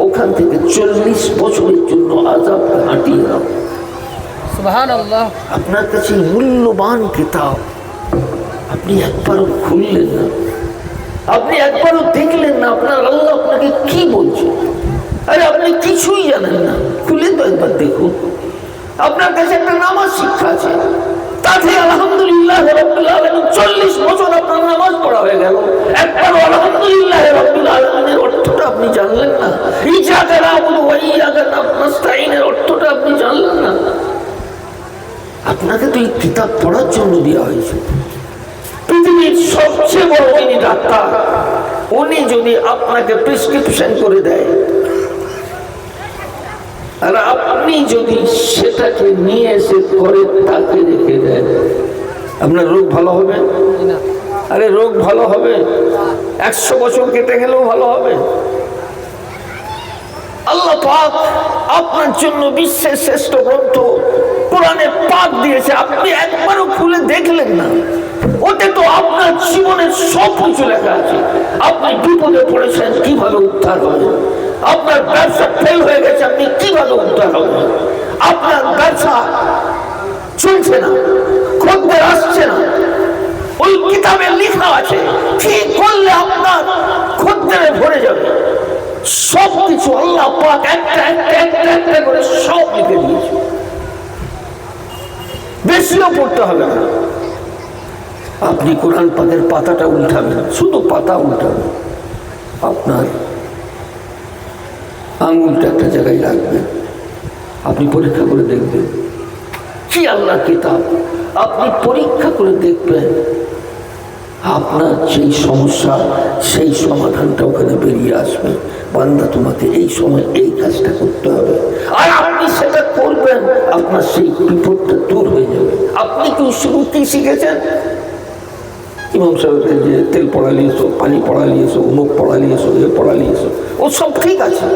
ওখান থেকে 40 বছরের জন্য আযাবকে হাঁটিয়ে দাও। সুবহানাল্লাহ। আপনার কাছে মূল্যবান কিতাব, আপনি একবারও খুললেন না, আপনি একবারও দেখলেন না আপনার আল্লাহ আপনাকে কি বলছে। আরে আপনি কিছুই জানেন না, খুলে তো একবার দেখুন। আপনার কাছে একটা নামাজ শিক্ষা আছে, তাতে আলহামদুলিল্লাহ রাব্বিল আলামিন 40 বছর আপনার নামাজ পড়া হয়ে গেল, একবারও আলহামদুলিল্লাহ রাব্বিল আলামিনের অর্থটা আপনি জানলেন না। ইয়্যাকা না'বুদু ওয়া ইয়্যাকা নাস্তাঈনের অর্থটা আপনি জানলেন না। আপনাকে তো এই কিতাব পড়ার জন্য দেওয়া হয়েছে। পৃথিবীর সবচেয়ে বড় যিনি ডাক্তার, উনি যদি আপনাকে প্রেসক্রিপশন করে দেয় আর আপনি যদি সেটাকে নিয়ে এসে ঘরে তাকে রেখে দেন, আপনার রোগ ভালো হবে? আরে রোগ ভালো হবে, 100 বছর কেটে গেলেও ভালো হবে। আল্লাহ পাক আপনার জন্য বিশ্বের শ্রেষ্ঠ গ্রন্থ কোরআনে পাক দিয়েছে, আপনি একবারও খুলে দেখলেন না। ওতে তো আপনার জীবনের সব কিছু লেখা আছে। আপনি বিপদে পড়েছেন, কিভাবে উদ্ধার হবেন। আপনার ব্যবসা ফেল হয়ে গেছে, আপনি কিভাবে উদ্ধার হবেন। আপনার ব্যবসা চলছে না, খদ্দের আসছে না, ওই কিতাবে লেখা আছে কি করলে আপনার খদ্দেরে ভরে যাবে। সব কিছু আল্লাহ পাক একটা একটা একটা একটা করে সব লিখে দিয়েছে। বেশিও পড়তে হবে না, আপনি কোরআন পাকের পাতাটা উল্টাবেন, শুধু পাতা উল্টাবেন, আপনার আঙুলটা একটা জায়গায় রাখবেন, আপনি পরীক্ষা করে দেখবেন কি আল্লাহ কিতাব। আপনি পরীক্ষা করে দেখবেন আপনার সেই সমস্যা, সেই সমাধানটা ওখানে বেরিয়ে আসবে। বান্দা, তোমাকে এই সময় এই কাজটা করতে হবে, আর আপনি সেটা করবেন, আপনার সেই বিপদটা দূর হয়ে যাবে। আপনি কি শুধু কি শিখেছেন? ইমাম সাহেবকে যে তেল পড়া নিয়েছো, পানি পড়া নিয়েছো, মুখ পড়া নিয়েছো, এ পড়া নিয়েছো, ও সব ঠিক আছে,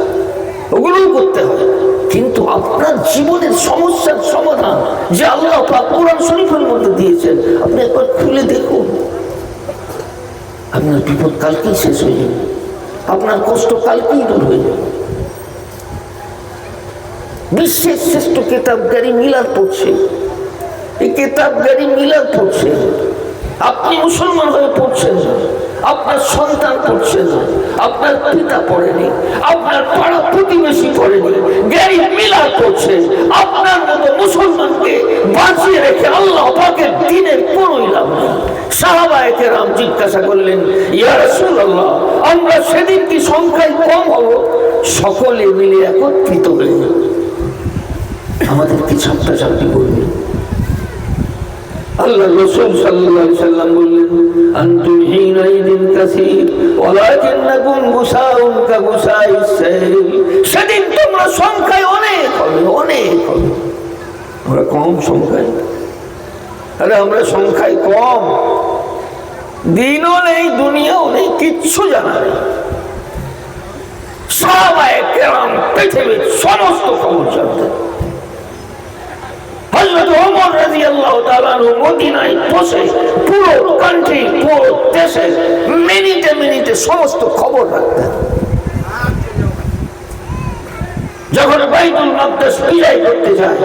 ওগুলোও করতে হয়, কিন্তু আপনার জীবনের সমস্যার সমাধান যে আল্লাহ পাক কোরআন শরীফের মধ্যে দিয়েছেন, আপনি একবার খুলে দেখুন। আপনার বিপদ কালকেই শেষ হয়ে যাবে, আপনার কষ্ট কালকেই দূর হয়ে যাবে। বিশ্বের শ্রেষ্ঠ কিতাব গ্যারি মিলার পড়ছে, এই কিতাব গ্যারি মিলার পড়ছে, আপনি মুসলমান হয়ে পড়ছেন না, আপনার সন্তান পড়ছে না, আপনার পিতা পড়েনি, আপনার পাড়া প্রতিবেশী পড়েনি, গ্যারি মিলার পড়ছে। আপনার মতো মুসলমানকে বাঁচিয়ে রেখে আল্লাহ পাকের দ্বীনের কোনই লাভ নেই। সাহাবায়ে কেরাম জিজ্ঞাসা করলেন, ইয়া রাসূলুল্লাহ, আমরা সেদিন কি সংখ্যায় কম হব? সকলে মিলে একত্রিত হয়ে আমাদেরকে ছাপটাছাপটি করবে। আল্লাহ রাসূল সাল্লাল্লাহু আলাইহি সাল্লাম বললেন, আনতুম হিনাইদিন কাসীর ওয়ালাকিন্নাকুম গুসাউন কাগুসাইস সাইল। সেদিন তোমরা সংখ্যায় অনেক হবে, অনেক হবে, আমরা কম সংখ্যায়। আরে আমরা সংখ্যায় কম, দিনও নেই, দুনিয়াও নেই, কিচ্ছু জানা নেই। সাহাবায়ে কেরাম পৃথিবীর সমস্ত খবর জানতেন। হযরত ওমর রাদিয়াল্লাহু তাআলা মদিনায় বসে পুরো কান্ট্রি, পুরো দেশের মিনিটে মিনিটে সমস্ত খবর রাখতেন। যখন বাইতুল মাকদাস বিজয় করতে যায়,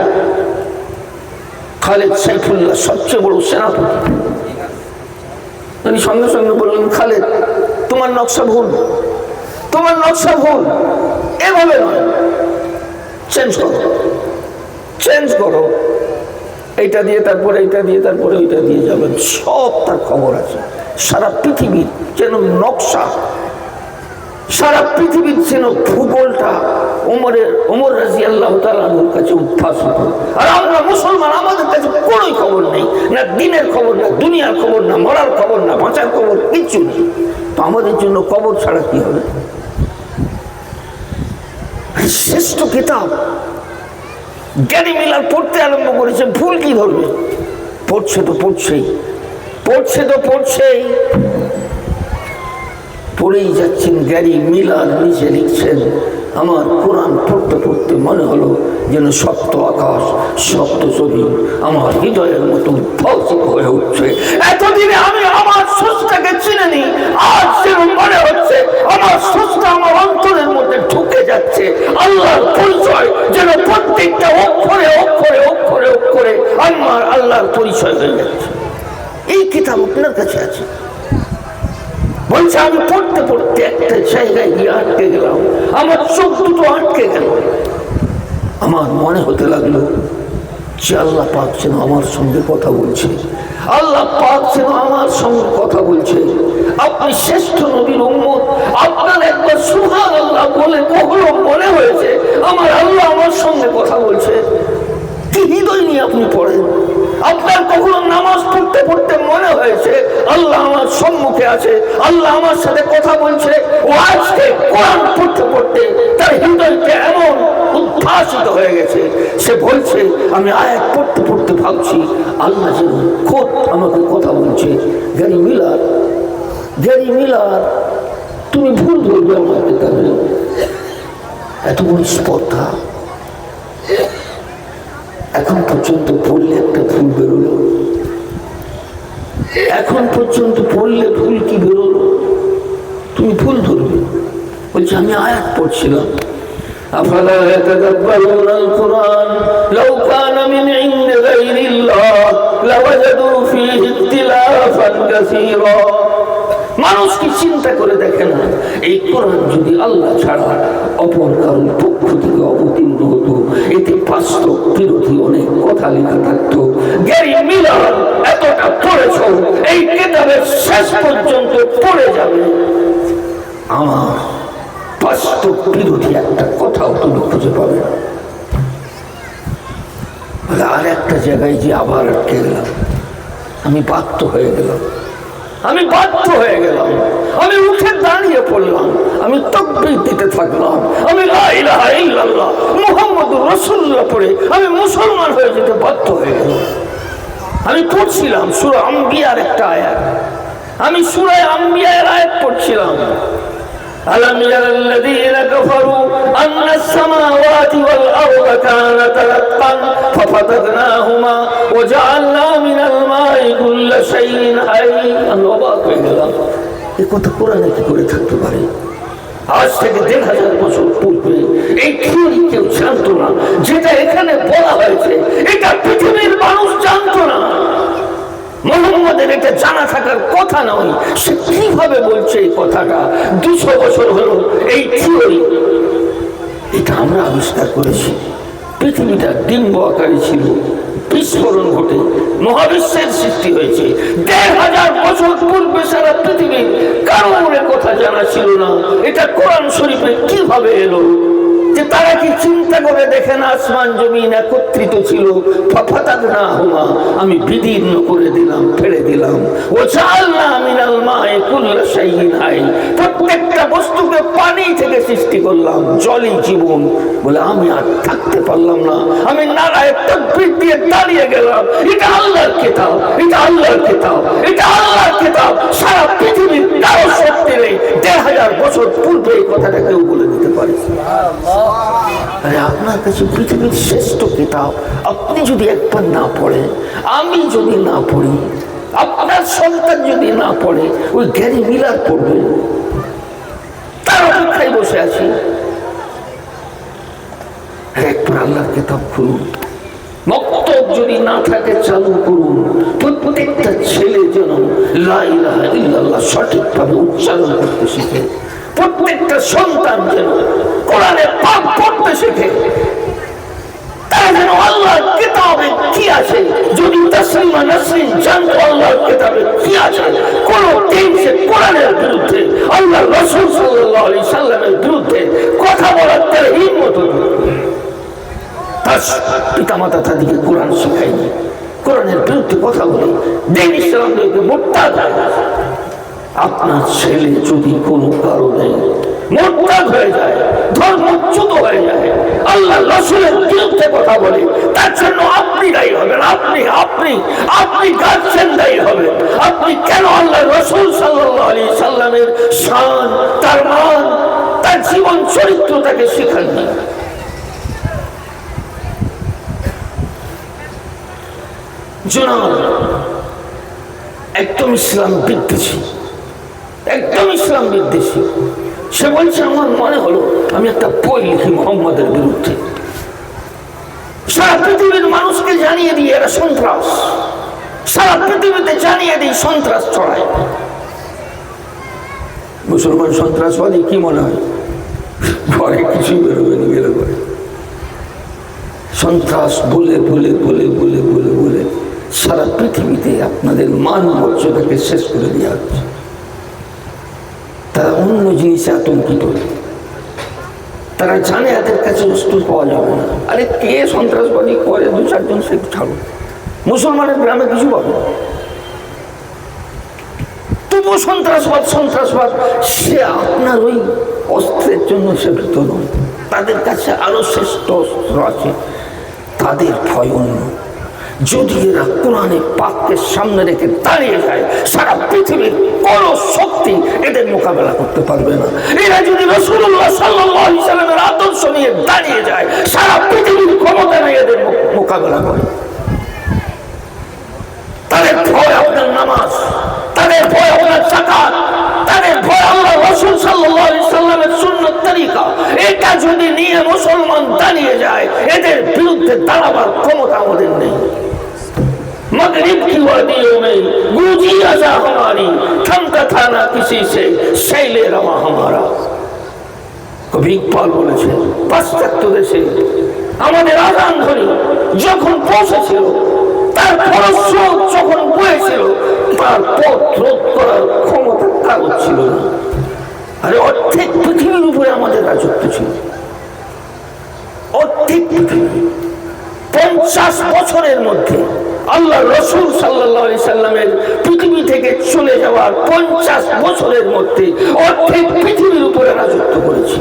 খালিদ সাইফুল্লাহ সবচেয়ে বড় সেনাপতি, উনি সঙ্গে সঙ্গে বললেন, খালিদ তোমার নকশা ভুল, তোমার নকশা ভুল, এভাবে নয়, চেঞ্জ করো, চেঞ্জ করো, এইটা দিয়ে তারপরে এইটা দিয়ে তারপরে ওইটা দিয়ে যাবেন। সব তার খবর আছে, সারা পৃথিবীর যেন নকশা, সারা পৃথিবীর যেন ভূগোলটা ওমর রাদিয়াল্লাহু তাআলার কাছে উদ্ভাসিত। আর আমরা মুসলমান, আমাদের কাছে কোনো খবর নেই, না দিনের খবর, না দুনিয়ার খবর, না মরার খবর, না বাঁচার খবর, কিচ্ছু নেই। তো আমাদের জন্য খবর ছাড়া কি হবে? শ্রেষ্ঠ কিতাব গ্যারি মিলার পড়তে আরম্ভ করেছে, ভুল কি ধরবে? পড়ছে তো পড়ছেই, পড়ছে তো পড়ছেই, পড়েই যাচ্ছেন। গ্যারি মিলার নিজে লিখছেন, আমার কোরআন পড়তে পড়তে মনে হলো যেন সপ্ত আকাশ, সপ্ত জমিন আমার হৃদয়ের মতো উদ্ভাসিত হয়ে উঠছে। এতদিনে আমি আমার স্রষ্টাকে চিনিনি, আজ যেন মনে হচ্ছে আমার স্রষ্টা আমার অন্তরের মধ্যে ঢুকে যাচ্ছে। আল্লাহর পরিচয় যেন প্রত্যেকটা অক্ষরে অক্ষরে অক্ষরে অক্ষরে আমার আল্লাহর পরিচয় হয়ে যাচ্ছে। এই কিতাব আপনার কাছে আছে। বলছে আমি পড়তে পড়তে একটা জায়গায় গিয়ে আটকে গেলাম, আমার চোখ দুটো আটকে গেল। আমার মনে হতে লাগলো যে আল্লাহ পাক যেন আমার সঙ্গে কথা বলছে, আল্লাহ পাক যেন আমার সঙ্গে কথা বলছে। আপনি শ্রেষ্ঠ নবীর উম্মত, আপনার একবার সুবহানাল্লাহ বলে কখনো মনে হয়েছে আমার আল্লাহ আমার সঙ্গে কথা বলছে? কি হৃদয় নিয়ে আপনি পড়েন? আপনার কখনো নামাজ পড়তে পড়তে মনে হয়েছে আল্লাহ আমার সম্মুখে আছে, আল্লাহ আমার সাথে কথা বলছে? ও আজকে কোরআন পড়তে পড়তে তার হৃদয়টা এমন উদ্ভাসিত হয়ে গেছে, সে বলছে আমি আয়াত পড়তে পড়তে ভাবছি আল্লাহ যেন খোদ আমাকে কথা বলছে। গ্যারি মিলার, গ্যারি মিলার, তুমি ভুল ধরবে আমার কিতাবে, এত বড় স্পর্ধা। এখন পর্যন্ত পড়লে একটা ভুল বেরোলো, এখন পর্যন্ত পড়লে ভুল কি বেরোলো? তুমি ভুল ধরবে। বলছে আমি আয়াত পড়ছিলাম, আফালা ইয়াতাদাব্বারুনাল কুরআন লাউ কানা মিন ইনদি গায়রিল্লাহ লাওয়াজাদু ফীহি ইখতিলাফান কাসীরা। মানুষ কি চিন্তা করে দেখে না, এই কোরআন যদি আল্লাহ ছাড়া অপর কারোর পক্ষ থেকে অবতীর্ণ হতো, এতে বাস্তব বিরোধী অনেক কথা লেখা থাকতো। গ্যারি মিলার এতটা পড়েছ, এই কিতাবের শেষ পর্যন্ত পড়ে যাবে, আমার বাস্তব বিরোধী একটা কথাও তুমি খুঁজে পাবে না। আর একটা জায়গায় যে আবার আটকে গেলাম, আমি বাধ্য হয়ে গেলাম, আমি বাধ্য হয়ে গেলাম, আমি উঠে দাঁড়িয়ে পড়লাম, আমি তাকবীর দিতে থাকলাম, আমি লা ইলাহা ইল্লাল্লাহ মুহাম্মাদুর রাসূলুল্লাহ পড়ে আমি মুসলমান হয়ে যেতে বাধ্য হয়ে গেলাম। আমি পড়ছিলাম সূরা আম্বিয়ার একটা আয়াত, আমি সূরা আম্বিয়ার আয়াত পড়ছিলাম। ألم ير الذين كفروا أن السماوات والأرض كانتا رتقا ففتقناهما وجعلنا من الماء كل شيء حي। আমি অবাক হয়ে গেলাম, এই কথা কোরআনে কি করে থাকতে পারে? আজ থেকে ১,৫০০ বছর পূর্বে এই থিওরি কেউ জানতো না, যেটা এখানে বলা হয়েছে এটা পৃথিবীর মানুষ জানতো না। মুহাম্মদের এটা জানা থাকার কথা নয়, সে কিভাবে বলছে এই কথাটা? ২০০ বছর হলো এই থিওরি, এটা আমরা আবিষ্কার করেছি। পৃথিবীটা ডিম্ব আকারে ছিল, বিস্ফোরণ ঘটে, মহাবিশ্বের সৃষ্টি হয়েছে। ১,৫০০ বছর পূর্বে সারা পৃথিবীর কারোর কথা জানা ছিল না। এটা কোরআন শরীফে কিভাবে এলো? যে তারা কি চিন্তা করে দেখেন আসমান জমিন একত্রিত ছিল, আমি বিদীর্ণ করে দিলাম, ফেলে দিলাম। ও জাআলনা মিনাল মা'i কুল্লা শাইইন হাই, প্রত্যেকটা বস্তুকে পানি থেকে সৃষ্টি করলাম, জলই জীবন। বলে আমি আর থাকতে পারলাম না, আমি নারায়ে তাকবীর দিয়ে দাঁড়িয়ে গেলাম। এটা আল্লাহর কিতাব, এটা আল্লাহর কিতাব, এটা আল্লাহর কিতাব। সারা পৃথিবীর কারো সত্যি নেই ১,৫০০ বছর পূর্বে এই কথাটা কেউ বলে দিতে পারে। আরে আপনার কাছে পৃথিবীর শ্রেষ্ঠ কিতাব, আপনি যদি একবার না পড়েন, আমি যদি না পড়ি, আপনার সন্তান যদি না পড়ে, ওই গ্যারি মিলার পড়বে। তার অপেক্ষায় বসে আছি। একবার আল্লাহর কিতাব খুলুন, মক্তব যদি না থাকে চালু করুন। প্রত্যেকটা ছেলে যেন লা ইলাহা ইল্লাল্লাহ সঠিকভাবে উচ্চারণ করতে শিখে, প্রত্যেকটা সন্তান যেন কোরআনে পাক পড়তে শিখে। তারা যেন আল্লাহর কিতাবে কি আছে, যদি তাসলিমা নাসরিন জানতো আল্লাহর কিতাবে কি আছে, কোন দিন সে কোরআনের বিরুদ্ধে, আল্লাহর রাসূল সাল্লাল্লাহু আলাইহি সাল্লামের বিরুদ্ধে কথা বলার তার হিম্মত হতো। তার পিতামাতা তাদেরকে কোরআন শেখায়নি, কোরআনের বিরুদ্ধে কথা বলে দিন ইসলামকে মুরতাদ হয়। আপনার ছেলে যদি কোনো কারণে মুরতাদ হয়ে যায়, ধর্মচ্যুত হয়ে যায়, আল্লাহ রাসূলের বিরুদ্ধে কথা বলে, তার জন্য আপনি দায়ী হবেন। আপনি আপনি আপনি গার্জিয়ান দায়ী হবেন। আপনি কেন আল্লাহ রাসূল সাল্লাল্লাহু আলাইহি সাল্লামের শান, তার মান, তার জীবন চরিত্র তাকে শেখাননি? জনাব একদম ইসলাম বিদ্বেষী, একদম ইসলাম বিদ্বেষী। সে বলছে আমার মনে হলো আমি একটা বই লিখি মুহাম্মদের বিরুদ্ধে, সারা পৃথিবীর মানুষকে জানিয়ে দিই এরা সন্ত্রাস, সারা পৃথিবীতে জানিয়ে দিই সন্ত্রাস ছড়ায়। মুসলমান সন্ত্রাসবাদী কি মনে হয়? ঘরে কিছুই বেরোবে না, গেলে করে সন্ত্রাস বলে বলে বলে বলে বলে বলে সারা পৃথিবীতে আপনাদের মান মর্যাদাকে শেষ করে দেওয়া হচ্ছে। তারা অন্য জিনিসে আতঙ্কিত, তারা জানে এদের কাছে বস্তু পাওয়া যাবে না। আরে কে সন্ত্রাসবাদী করে ২-৪ জন সে ছাড়ো, মুসলমানের গ্রামে কিছু পাবে, তবু সন্ত্রাসবাদ সন্ত্রাসবাদ। সে আপনার ওই অস্ত্রের জন্য সে ভীত নয়, তাদের কাছে আরো শ্রেষ্ঠ অস্ত্র আছে, তাদের ভয় অন্য। যদি এরা কোরআনে পাককে সামনে রেখে দাঁড়িয়ে যায়, সারা পৃথিবীর কোনো শক্তি এদের মোকাবেলা করতে পারবে না। এরা যদি রাসূলুল্লাহ সাল্লাল্লাহু আলাইহি সাল্লামের আদর্শ নিয়ে দাঁড়িয়ে যায়, সারা পৃথিবীর ক্ষমতা নেই এদের মোকাবেলা করে। তাদের ভয় আপনার নামাজ, তাদের ভয় আপনার যাকাত, তাদের ভয় আল্লাহ রাসূল সাল্লাল্লাহু আলাইহি সাল্লামের সুন্নাত তরিকা। এটা যদি নিয়ে মুসলমান দাঁড়িয়ে যায়, এদের বিরুদ্ধে দাঁড়াবার ক্ষমতা আমাদের নেই। मगरिब की वादियों में गूंजी अज़ा हमारी, थमता था ना किसी से शैले रवा हमारा। কবি ইকবাল বলেছে, পাশ্চাত্য দেশে আমাদের আযান ধ্বনি যখন পৌঁছেছিল, তার খরস্রোত যখন বয়েছিল, তার পথ রোধ করার ক্ষমতা কারো ছিল না। আরে অর্ধেক পৃথিবীর উপরে আমাদের রাজত্ব ছিল, অর্ধেক পৃথিবী। 50 বছরের মধ্যে আল্লাহ রাসূল সাল্লাল্লাহু আলাইহি সাল্লামের পৃথিবী থেকে চলে যাওয়ার 50 বছরের মধ্যে অর্ধেক পৃথিবীর উপরে রাজত্ব করেছি।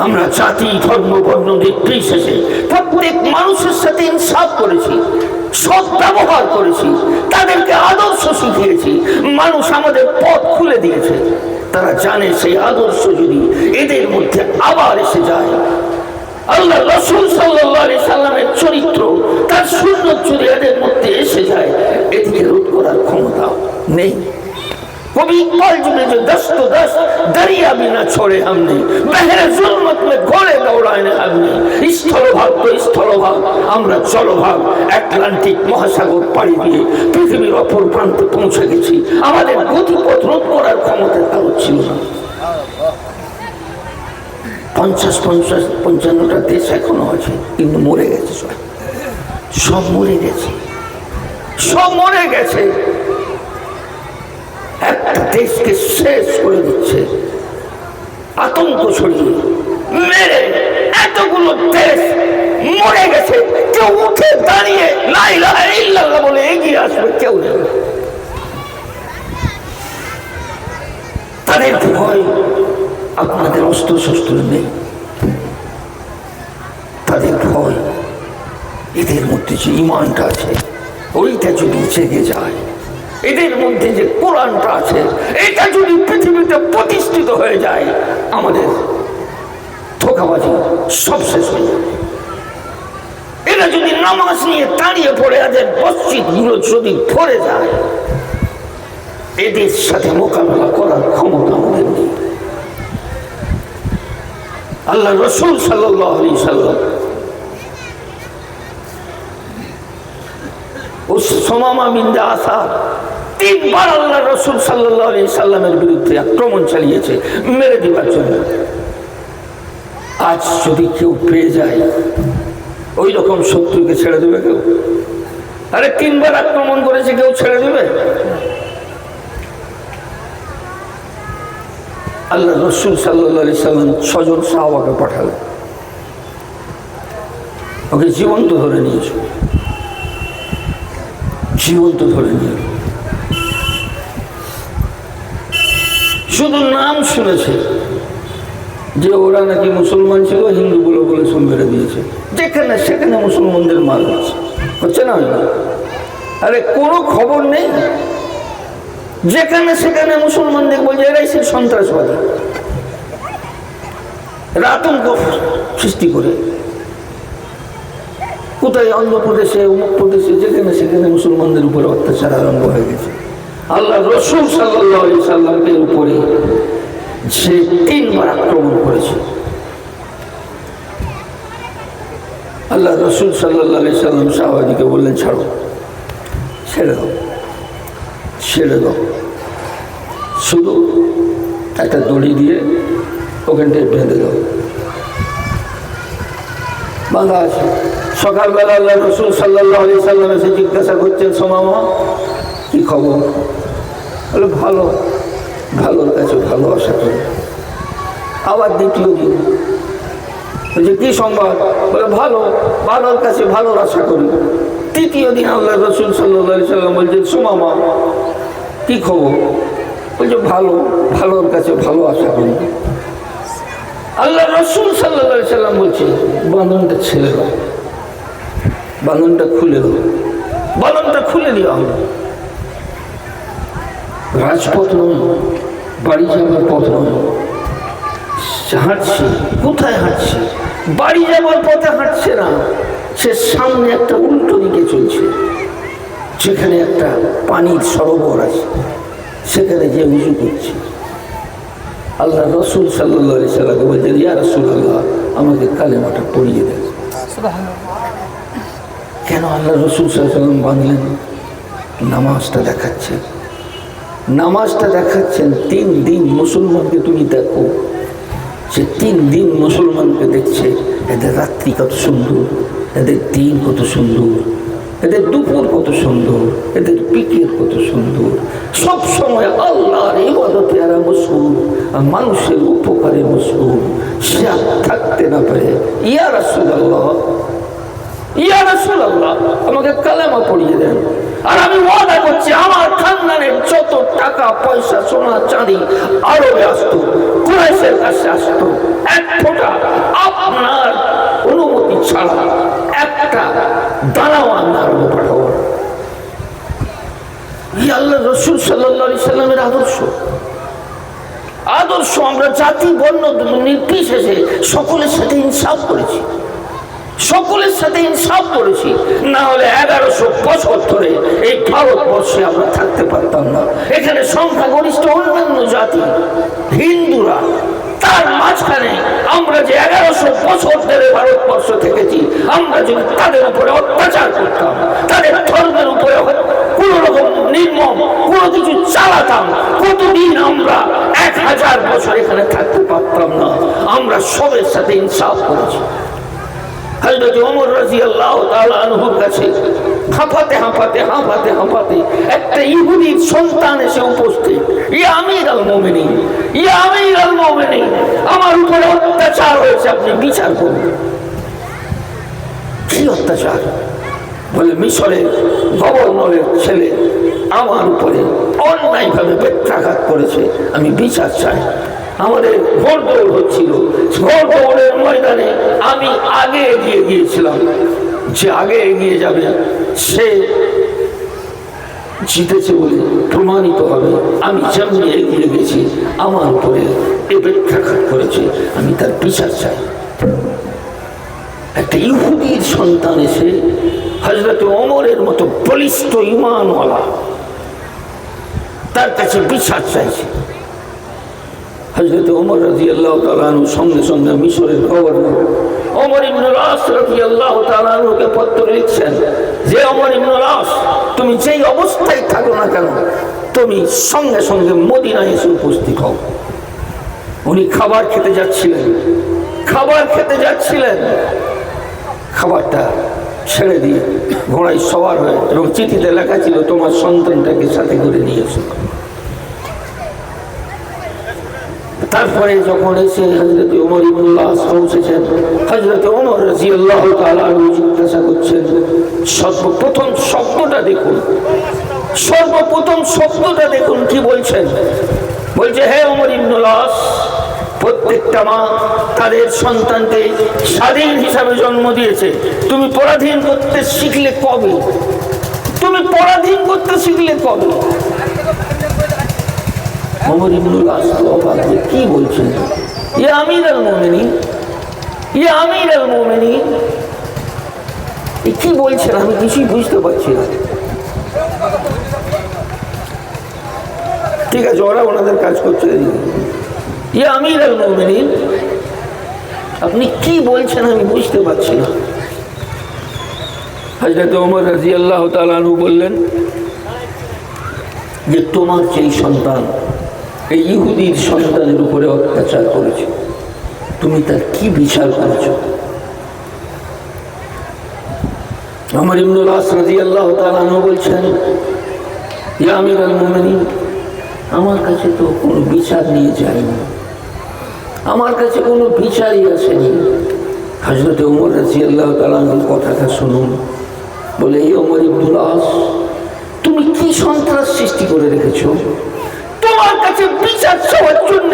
আমরা জাতি ধর্ম বর্ণ নির্বিশেষে প্রত্যেক মানুষের সাথে ইনসাফ করেছি, সৎ ব্যবহার করেছি, তাদেরকে আদর্শ শিখিয়েছি। মানুষ আমাদের পথ খুলে দিয়েছে। তারা জানে সেই আদর্শ যদি এদের মধ্যে আবার এসে যায়, আল্লাহ রাসূল সাল্লাল্লাহু আলাইহি সাল্লামের চরিত্র, তার সুন্নাত যদি এদের মধ্যে এসে যায়, এদিকে রোধ করার ক্ষমতা নেই। कभी इकबाल जी ने जो दस्त तो दस्त दरिया भी ना छोड़े हमने, बहरे जुल्मत में घोड़े दौड़ाए हमने। স্থলভাগ তো স্থলভাগ, আমরা জলভাগ আটলান্টিক মহাসাগর পাড়ি দিয়ে পৃথিবীর অপর প্রান্তে পৌঁছে গেছি। আমাদের গতিপথ রোধ করার ক্ষমতা কারো ছিল না। 50-55টা দেশ এখনো আছে, কিন্তু মরে গেছে সব। সব মরে গেছে, সব মরে গেছে। একটা দেশকে শেষ করে দিচ্ছে আতঙ্ক ছড়িয়ে, মেরে এতগুলো দেশ মরে গেছে। কেউ উঠে দাঁড়িয়ে লা ইলাহা ইল্লাল্লাহ বলে এগিয়ে আসবে কেউ নেই। তাদের ভয়, আপনাদের অস্ত্র শস্ত্র নেই। তাদের ভয় এদের মধ্যে যে ইমানটা আছে ওইটা যদি জেগে যায়, এদের মধ্যে যে কোরআনটা আছে এটা যদি পৃথিবীতে প্রতিষ্ঠিত হয়ে যায়, আমাদের ধোঁকাবাজি সব শেষ হয়ে যাবে। এরা যদি নামাজ নিয়ে দাঁড়িয়ে পড়ে এদের মসজিদগুলো যদি ভরে যায়, এদের সাথে মোকাবেলা করার ক্ষমতা আমাদের নেই। আল্লাহ রাসূল সাল্লাল্লাহু আলাইহি সাল্লাম সুমামা বিনতে আসাদ তিনবার আল্লাহ রাসূল সাল্লাল্লাহু আলাইহি সাল্লামের বিরুদ্ধে আক্রমণ চালিয়েছে মেরে দেওয়ার জন্য। আজ যদি কেউ পেয়ে যায় ওই রকম শত্রুকে ছেড়ে দেবে কেউ? আরে তিনবার আক্রমণ করেছে, কেউ ছেড়ে দেবে? আল্লাহ রাসূল সাল্লাল্লাহু আলাইহি সাল্লাম 6 জন সাহাবাকে পাঠালেন, ওকে জীবন্ত ধরে নিয়েছে, জীবন্ত ধরে নিয়ে শুধু নাম শুনেছে যে ওরা নাকি মুসলমান ছিল, হিন্দুগুলো বলে সব মেরে দিয়েছে। যেখানে সেখানে মুসলমানদের মার হচ্ছে না। আরে কোনো খবর নেই, যেখানে সেখানে মুসলমানদের বলছে এরাই সে সন্ত্রাসবাদী। এরা আতঙ্ক সৃষ্টি করে কোথায় অন্ধ্রপ্রদেশে, অমুক প্রদেশে, যেখানে সেখানে মুসলমানদের উপরে অত্যাচার আরম্ভ হয়ে গেছে। আল্লাহ রাসূল সাল্লাল্লাহু আলাইহি সাল্লামের উপরে সে 3 বার আক্রমণ করেছে। আল্লাহ রাসূল সাল্লাল্লাহু আলাইহি সাল্লাম সাহাবাদেরকে বললেন, ছাড়ো, ছেড়ে দাও, ছেড়ে দাও, শুধু একটা দড়ি দিয়ে ওখানটায় বেঁধে দাও, বাঁধা আছে। সকালবেলা আল্লাহ রাসূল সাল্লাল্লাহু আলাইহি সাল্লাম এসে জিজ্ঞাসা করছেন, সুমামা কি খবর? বলে ভালো, ভালোর কাছে ভালো আশা করি। আবার দ্বিতীয় দিন বলছে কি সংবাদ? বলে ভালো, ভালোর কাছে ভালো আশা করি। তৃতীয় দিন আল্লাহ রাসূল সাল্লাল্লাহু আলাইহি সাল্লাম বলছেন, সুমামা কি খবর? বলছে ভালো, ভালোর কাছে ভালো আশা করি। আল্লাহ রাসূল সাল্লাল্লাহু আলাইহি সাল্লাম বলছে বাঁধনটা ছেড়ে দাও, বাঁধনটা খুলে দাও, বাঁধনটা খুলে দিও। আমরা রাজপথ নয়, বাড়ি যাবার পথ নয়, হাঁটছে। কোথায় হাঁটছে? বাড়ি যাবার পথে হাঁটছে না, সে সামনে একটা উল্টো দিকে চলছে, সেখানে একটা পানির সরোবর আছে, সেখানে যে উজু করছে। আল্লাহ রাসূল সাল্লাল্লাহু আলাইহি সাল্লাম বলছেন, ইয়া রাসূলুল্লাহ আমাকে কালেমাটা পড়িয়ে দেন। কেন আল্লাহ রাসূল সাল্লাল্লাহু আলাইহি সাল্লাম বাঁধলেন? নামাজটা দেখাচ্ছে, নামাজটা দেখাচ্ছেন। 3 দিন মুসলমানকে তুমি দেখো, সে 3 দিন মুসলমানকে দেখছে। এদের রাত্রি কত সুন্দর, এদের দিন কত সুন্দর, এদের দুপুর কত সুন্দর, এদের পিকের কত সুন্দর। সব সময় আল্লাহর ইবাদতে এরা মশগুল, আর মানুষের উপকারে মশগুল। সে আর থাকতে না পারে, ইয়া রাসূলুল্লাহ, ইয়া রাসূলুল্লাহ আমাকে কালেমা পড়িয়ে দেন, আর আমি ওয়াদা করছি আমার খানদানের যত টাকা পয়সা সোনা চাঁদি আরবে আসতো, কুরাইশের কাছে আসতো, এক ফোঁটা আপনার অনুমতি ছাড়া একটা দানাও আমি আরবে পাঠাবো না। এই আল্লাহ রাসূল সাল্লাল্লাহু আলাইহি সাল্লামের আদর্শ, আদর্শ আমরা জাতি বর্ণ নির্বিশেষে সকলের সাথে ইনসাফ করেছি, সকলের সাথে ইনসাফ করেছি। না হলে 1100 বছর ধরে এই ভারতবর্ষে আমরা থাকতে পারতাম না। এখানে সংখ্যাগরিষ্ঠ অন্যান্য জাতি হিন্দুরা, তার মাঝখানে আমরা যে 1100 বছর ধরে ভারতবর্ষ থেকেছি, আমরা যদি তাদের উপরে অত্যাচার করতাম, তাদের ধর্মের উপরে কোন রকম নির্মম কোনো কিছু চালাতাম, কতদিন আমরা 1000 বছর এখানে থাকতে পারতাম না। আমরা সবের সাথে ইনসাফ করেছি। হযরত ওমর রাদিয়াল্লাহু তাআলা আনহুর কাছে হাঁপাতে হাঁপাতে হাঁপাতে হাঁপাতে একটা ইহুদির সন্তান এসে উপস্থিত। ইয়া আমিরুল মুমিনিন, ইয়া আমিরুল মুমিনিন, আমার উপরে অত্যাচার হয়েছে, আপনি বিচার করুন। কি অত্যাচার? বলে মিশরের গভর্নরের ছেলে আমার উপরে অন্যায়ভাবে বেত্রাঘাত করেছে, আমি বিচার চাই। আমাদের ঘোড় দৌড় হচ্ছিল, ঘোড় দৌড়ের ময়দানে আমি আগে এগিয়ে গিয়েছিলাম, যে আগে এগিয়ে যাবে সে জিতেছে বলে প্রমাণিত হবে। আমি যেমনি এগিয়ে গেছি আমার উপরে এ বেত্রাঘাত করেছে, আমি তার বিচার চাই। একটা ইহুদির সন্তান এসে হযরত ওমরের মতো বলিষ্ঠ ঈমানওয়ালা তার কাছে বিচার চাইছে। হযরত ওমর রাদিয়াল্লাহু তাআলা আনহু সঙ্গে সঙ্গে মিশরের গভর্নর ওমর ইবনুল আস রাদিয়াল্লাহু তাআলা আনহুকে পত্র লিখছেন যে ওমর ইবনুল আস, তুমি যেই অবস্থায় থাকো না কেন তুমি সঙ্গে সঙ্গে মদিনায় এসে উপস্থিত হও। উনি খাবার খেতে যাচ্ছিলেন, খাবারটা ছেড়ে দিয়ে ঘোড়ায় সওয়ার হয়ে, এবং চিঠিতে লেখা ছিল তোমার সন্তানটাকে সাথে করে নিয়ে এসো। তারপরে যখন এসে হযরত ওমর ইবনুল আস পৌঁছেছেন, হযরত ওমর রাদিয়াল্লাহু তাআলা আনহু জিজ্ঞাসা করছেন, সর্বপ্রথম শব্দটা দেখুন কি বলছেন। বলছে, হে ওমর ইবনুল আস, প্রত্যেকটা মা তাদের সন্তানকে স্বাধীন হিসাবে জন্ম দিয়েছে। তুমি পরাধীন করতে শিখলে কবে? ওমর ইবনুল আস অবাক, কি বলছেন? ইয়া আমিরুল মুমিনিন, কি বলছেন? আমি কিছুই বুঝতে পারছি না। ঠিক আছে, ওরা ওনাদের কাজ করছে। ইয়া আমিরুল মুমিনিন, আপনি কি বলছেন আমি বুঝতে পারছি না। হযরত ওমর রাদিয়াল্লাহু তাআলা আনহু বললেন যে তোমার সেই সন্তান এই ইহুদির সন্তানের উপরে অত্যাচার করেছে, তুমি তার কি বিচার করেছো? ওমর ইবনুল আস রাদিয়াল্লাহু তাআলা আনহু বলছেন, ইয়া আমিরুল মুমিনিন, আমার কাছে তো কোনো বিচার নিয়ে যায়নি, আমার কাছে কোনো বিচারই আসেনি। হযরত ওমর রাদিয়াল্লাহু তাআলা আনহুর কথাটা শুনুন। বলে, এই ওমর ইবনুল আস, তুমি কি সন্ত্রাস সৃষ্টি করে রেখেছো? তোমার কাছে বিচার চাওয়ার জন্য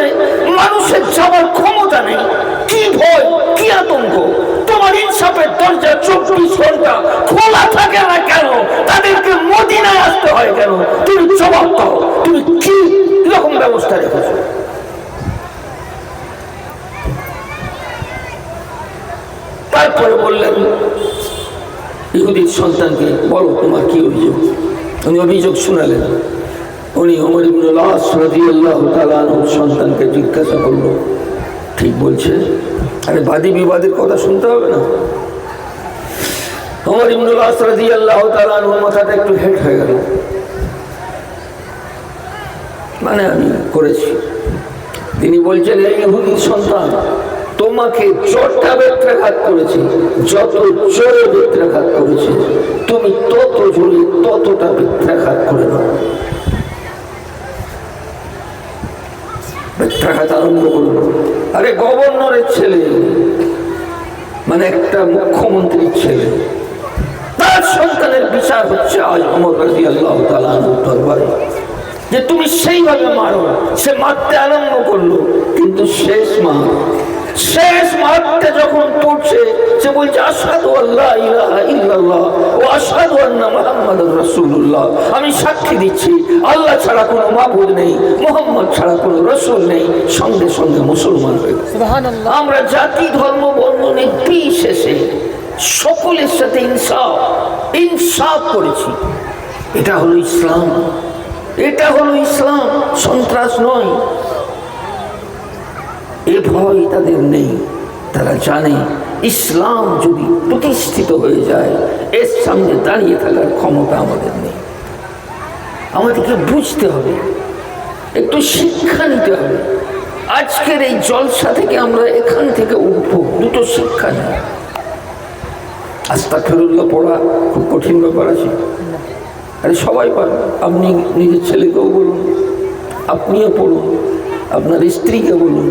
মানুষের যাওয়ার ক্ষমতা নেই। কি ভয়, কি আতঙ্ক! তোমার ইনসাফের দরজা 24 ঘন্টা খোলা থাকে না কেন? তাদেরকে মদিনায় আসতে হয় কেন? তুমি জবাব দাও, তুমি কি রকম ব্যবস্থা রেখেছো? তারপরে বললেন ইহুদির সন্তানকে, বলো তোমার কি অভিযোগ? উনি অভিযোগ শোনালেন। উনি ওমর ইবনুল আস রাদিয়াল্লাহু তাআলা আনহুর সন্তানকে জিজ্ঞাসা করলো, ঠিক বলছে? আরে বাদী বিবাদের কথা শুনতে হবে না? ওমর ইবনুল আস রাদিয়াল্লাহু তাআলা আনহুর মাথাটা একটু হেট হয়ে গেল, মানে আমি করেছি। তিনি বলছেন, এই ইহুদির সন্তান, তোমাকে যতটা বেত্রাঘাত করেছে, যত জোরে বেত্রাঘাত করেছে, তুমি তত জোরে ততটা বেত্রাঘাত করে নাও। বেত্রাঘাত আরম্ভ করল। আরে গভর্নরের ছেলে, মানে একটা মুখ্যমন্ত্রীর ছেলে, তার সন্তানের বিচার হচ্ছে আজ ওমর রাদিয়াল্লাহু তাআলা আনহুর দরবারে, যে তুমি সেইভাবে মারো। সে মারতে আরম্ভ করলো, কিন্তু শেষ মারতে যখন পড়ছে, সে বলছে, আশহাদু আল্লা ইলাহা ইল্লাল্লাহ ওয়া আশহাদু আন্না মুহাম্মাদুর রাসূলুল্লাহ, আমি সাক্ষী দিচ্ছি আল্লাহ ছাড়া কোনো মাবুদ নেই, মুহাম্মদ ছাড়া কোনো রাসূল নেই। সঙ্গে সঙ্গে মুসলমান হয়ে গেল। সুবহানাল্লাহ। আমরা জাতি ধর্ম বর্ণ নির্বিশেষে সকলের সাথে ইনসাফ করেছি। এটা হলো ইসলাম, সন্ত্রাস নয়। এ ভয় তাদের নেই। তারা জানে ইসলাম যদি প্রতিষ্ঠিত হয়ে যায়, এর সামনে দাঁড়িয়ে থাকার ক্ষমতা আমাদের নেই। আমাদেরকে বুঝতে হবে, একটু শিক্ষা নিতে হবে। আজকের এই জলসা থেকে আমরা এখান থেকে উঠবো, দুটো শিক্ষা নিই। আস্তাগফিরুল্লাহ পড়া খুব কঠিন ব্যাপার আছে? আরে সবাই পারেন। আপনি নিজের ছেলেকেও বলুন, আপনিও পড়ুন, আপনার স্ত্রীকে বলুন।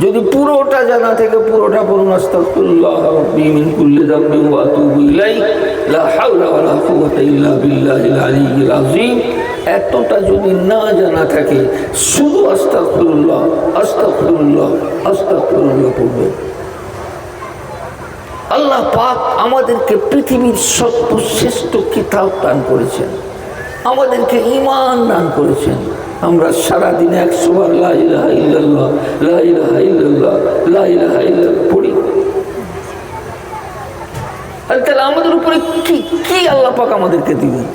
যদি পুরোটা জানা থেকে পুরোটা পড়ুন, আস্তাগফিরুল্লাহ রাব্বি মিন কুল্লি যামবিন ওয়া আতুবু ইলাইহি লা হাওলা ওয়া লা কুওয়াতা ইল্লা বিল্লাহিল আলিয়্যিল আযীম। এতটা যদি না জানা থাকে, শুধু আস্তাগফিরুল্লাহ আস্তাগফিরুল্লাহ আস্তাগফিরুল্লাহ পড়বেন। আল্লাহ পাক আমাদেরকে পৃথিবীর সর্বশ্রেষ্ঠ কিতাব দান করেছেন, আমাদেরকে ঈমান দান করেছেন। আমরা সারাদিনে 100 বার লা ইলাহা ইল্লাল্লাহ লা ইলাহা ইল্লাল্লাহ লা ইলাহা ইল্লাল্লাহ পড়ি। আর তাহলে আমাদের উপরে কি কি আল্লাহ পাক আমাদেরকে দিবেন?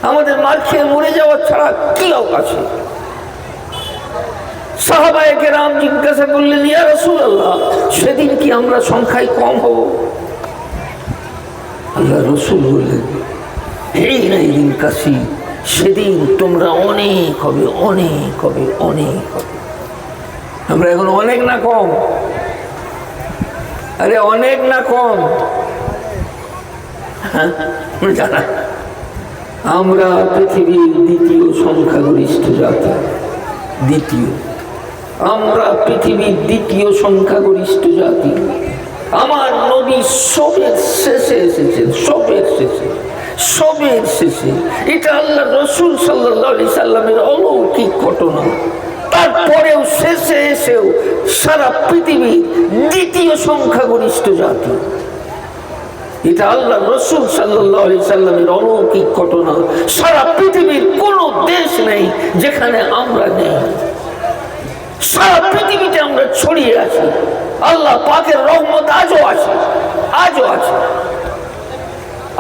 আমাদের মার খেয়ে মরে যাওয়ার ছাড়া কি আছে? সাহাবায়ে কেরাম জিজ্ঞাসা করলেন, ইয়া রাসূলুল্লাহ, সেদিন কি আমরা সংখ্যায় কম হব? আল্লাহ রসুল বললেন, এই নাই দিন কাশি, সেদিন তোমরা অনেক হবে, অনেক হবে, অনেক হবে। আমরা এখন অনেক না কম? আরে অনেক না কম? হ্যাঁ জানা, আমরা পৃথিবীর দ্বিতীয় সংখ্যাগরিষ্ঠ জাতি। দ্বিতীয়, আমরা পৃথিবীর দ্বিতীয় সংখ্যাগরিষ্ঠ জাতি। আমার নবী সবের শেষে এসেছেন, সবের শেষে, সবের শেষে। এটা আল্লাহ রসুল সাল্লাল্লাহু আলাইহি সাল্লামের অলৌকিক ঘটনা। তারপরেও শেষে এসেও সারা পৃথিবীর দ্বিতীয় সংখ্যাগরিষ্ঠ জাতি। এটা আল্লাহ রসুল সাল্লাল্লাহু আলাইহি সাল্লামের অলৌকিক ঘটনা। সারা পৃথিবীর কোন দেশ নেই যেখানে আমরা নেই। সারা পৃথিবীতে আমরা ছড়িয়ে আছি। আল্লাহ পাকের রহমত আজও আছে, আজও আছে।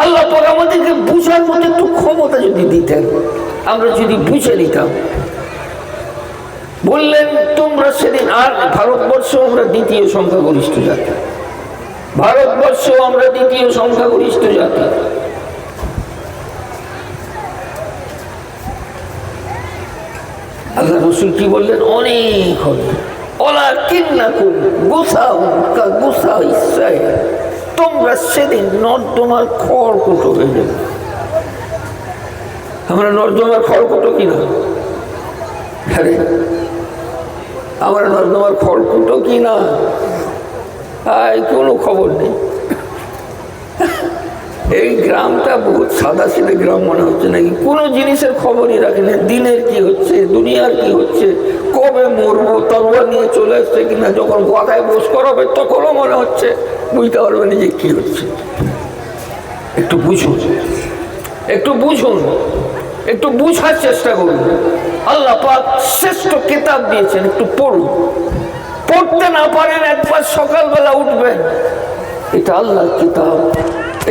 আল্লাহ পাক আমাদেরকে বুঝার মতো একটু ক্ষমতা যদি দিতেন, আমরা যদি বুঝে নিতাম। বললেন তোমরা সেদিন, আর ভারতবর্ষেও আমরা দ্বিতীয় সংখ্যাগরিষ্ঠ জাতি, ভারতবর্ষেও আমরা দ্বিতীয় সংখ্যাগরিষ্ঠ জাতি। আল্লাহ রসুল কি বললেন? অনেক হবে। তোমরা সেদিন নর্দমার খড়কুটো হয়ে যাবে। আমরা নর্দমার খড়কুটো কিনা? আরে আমরা নর্দমার খড়কুটো কিনা? কোনো খবর নেই। এই গ্রামটা বহুত সাদা সিধে গ্রাম মনে হচ্ছে নাকি? কোনো জিনিসের খবরই রাখে না। দিনের কি হচ্ছে, দুনিয়ার কি হচ্ছে, কবে মরবো, তলোয়ার নিয়ে চলে আসছে কিনা, যখন কথায় বোস করাবে তখনও মনে হচ্ছে বুঝতে পারবে না যে কি হচ্ছে। একটু বুঝুন, একটু বুঝুন, একটু বুঝার চেষ্টা করুন। আল্লাহ পাক শ্রেষ্ঠ কিতাব দিয়েছেন, একটু পড়ুন। পড়তে না পারেন, একবার সকালবেলা উঠবেন, এটা আল্লাহর কিতাব,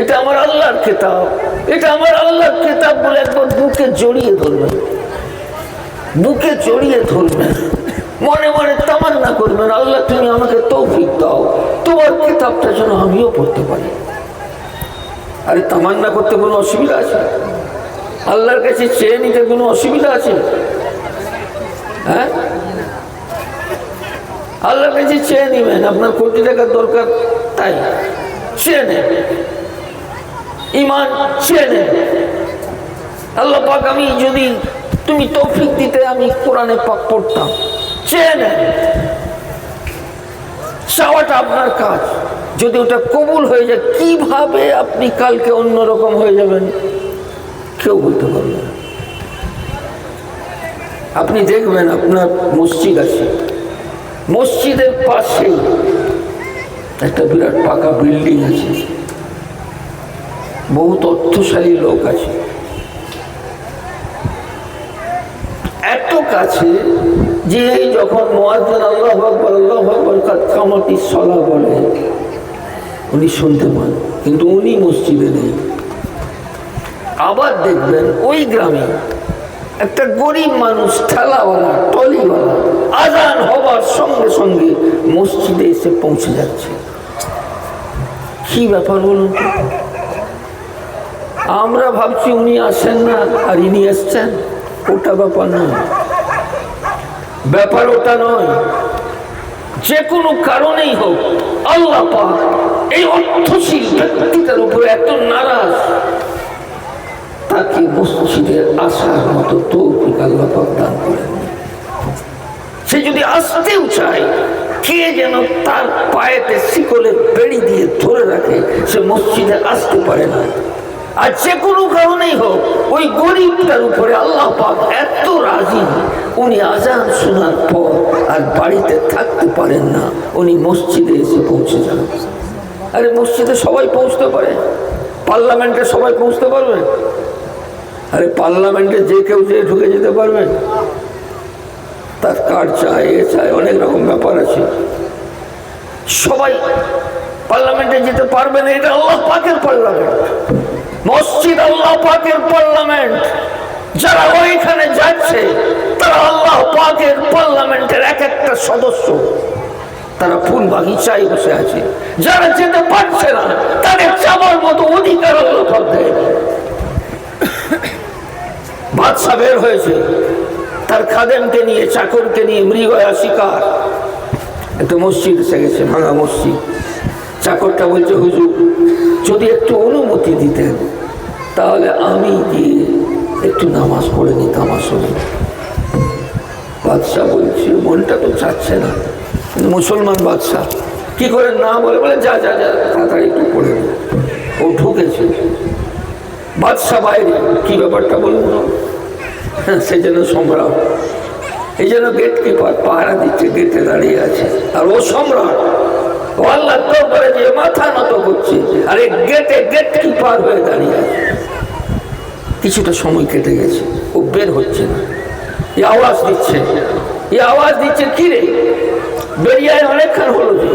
এটা আমার আল্লাহর কিতাব, এটা আমার আল্লাহর কিতাব বলে একবার বুকে জড়িয়ে ধরবেন, বুকে জড়িয়ে ধরবেন। মনে মনে তামান্না করবেন, আল্লাহ তুমি আমাকে তৌফিক দাও, তোমার কিতাবটা যেন আমিও পড়তে পারি। আরে তামান্না করতে কোনো অসুবিধা আছে? আল্লাহর কাছে চেয়ে নিতে কোনো অসুবিধা আছে? হ্যাঁ, আল্লাহর কাছে চেয়ে নিবেন। আপনার কোটি টাকার দরকার, তাই চেয়ে নেন। ঈমান চেয়ে নেন, আল্লাহ পাক আমি যদি তুমি তৌফিক দিতে আমি কোরআনে পাক পড়তাম, চেয়ে নেন। চাওয়াটা আপনার কাজ। যদি ওটা কবুল হয়ে যায়, কিভাবে আপনি কালকে অন্যরকম হয়ে যাবেন কেউ বলতে পারবে না। আপনি দেখবেন আপনার মসজিদ আছে, মসজিদের পাশে একটা বিরাট পাকা বিল্ডিং আছে, বহুত অর্থশালী লোক আছে। এত কাছে যে যখন মুয়াজ্জিন আল্লাহু আকবার আল্লাহু আকবার কামাতি সলা বলে উনি শুনতে পান, কিন্তু উনি মসজিদে নেই। আবার দেখবেন ওই গ্রামে একটা গরিব মানুষ, ঠেলাওয়ালা, টলিওয়ালা, আজান হবার সঙ্গে সঙ্গে মসজিদে এসে পৌঁছে যাচ্ছে। কি ব্যাপার বলুন তো? আমরা ভাবছি উনি আসেন না আর ইনি এসছেন, ওটা ব্যাপার নয়, ব্যাপার ওটা নয়। যে কোনো কারণেই হোক, আল্লাহ পাক এই অর্থশীল ব্যক্তিটার উপরে এত নারাজ, তাকে মসজিদে আসার মতো তৌফিক আল্লাহ পাক দান করেন। সে যদি আসতেও চায়, কে যেন তার পায়েতে শিকলে বেড়ি দিয়ে ধরে রাখে, সে মসজিদে আসতে পারে না। আর যে কোনো কারণেই হোক, ওই গরিবটার উপরে আল্লাহ পাক এত রাজি, উনি আজান শোনার পর আর বাড়িতে থাকতে পারেন না, উনি মসজিদে এসে পৌঁছে যান। আরে মসজিদে সবাই পৌঁছতে পারে, পার্লামেন্টে সবাই পৌঁছতে পারবে? আরে পার্লামেন্টে যে কেউ যে ঢুকে যেতে পারবে? তার কার্ড চাই, এ চাই, অনেক রকম ব্যাপার আছে। সবাই পার্লামেন্টে যেতে পারবে না, এটা আল্লাহ পাকের পার্লামেন্ট। মসজিদ আল্লাহ পাকের পার্লামেন্ট। যারা ওইখানে যাচ্ছে তারা আল্লাহ পাকের পার্লামেন্টের এক একটা সদস্য, তারা ফুল বাগিচায় বসে আছে। যারা যেতে পারছে না তাদের যাবার মতো অধিকার আল্লাহ পাক দেয়। বাদশা বের হয়েছে, তার খাদেমকে নিয়ে, চাকরকে নিয়ে, মৃগয়া শিকার একটা মসজিদ এসে গেছে, ভাঙা মসজিদ। চাকরটা বলছে, হুজুর যদি একটু অনুমতি দিতেন তাহলে আমি গিয়ে একটু নামাজ পড়ে নিতাম আসলে। বাদশাহ বলছে, মনটা তো চাচ্ছে না, মুসলমান বাদশাহ কি করে না বলে, বলে যা যা যা তাড়াতাড়ি একটু পড়ে নি। ও ঢুকেছে, বাদশাহ বাইরে, কি ব্যাপারটা বলুন না? সে যেন সম্রাট, এই যেন গেট কিপার পাহারা দিচ্ছে, গেটে দাঁড়িয়ে আছে, আর ও সম্রাট। ও আল্লাহ দরবারে যে মাথা নত করছে, আর এই গেটে গেট কিপার হয়ে দাঁড়িয়ে আছে। কিছুটা সময় কেটে গেছে, ও বের হচ্ছে না। এই আওয়াজ দিচ্ছে, এই আওয়াজ দিচ্ছে, কি রে বেরিয়ে অনেকক্ষণ হলো যে?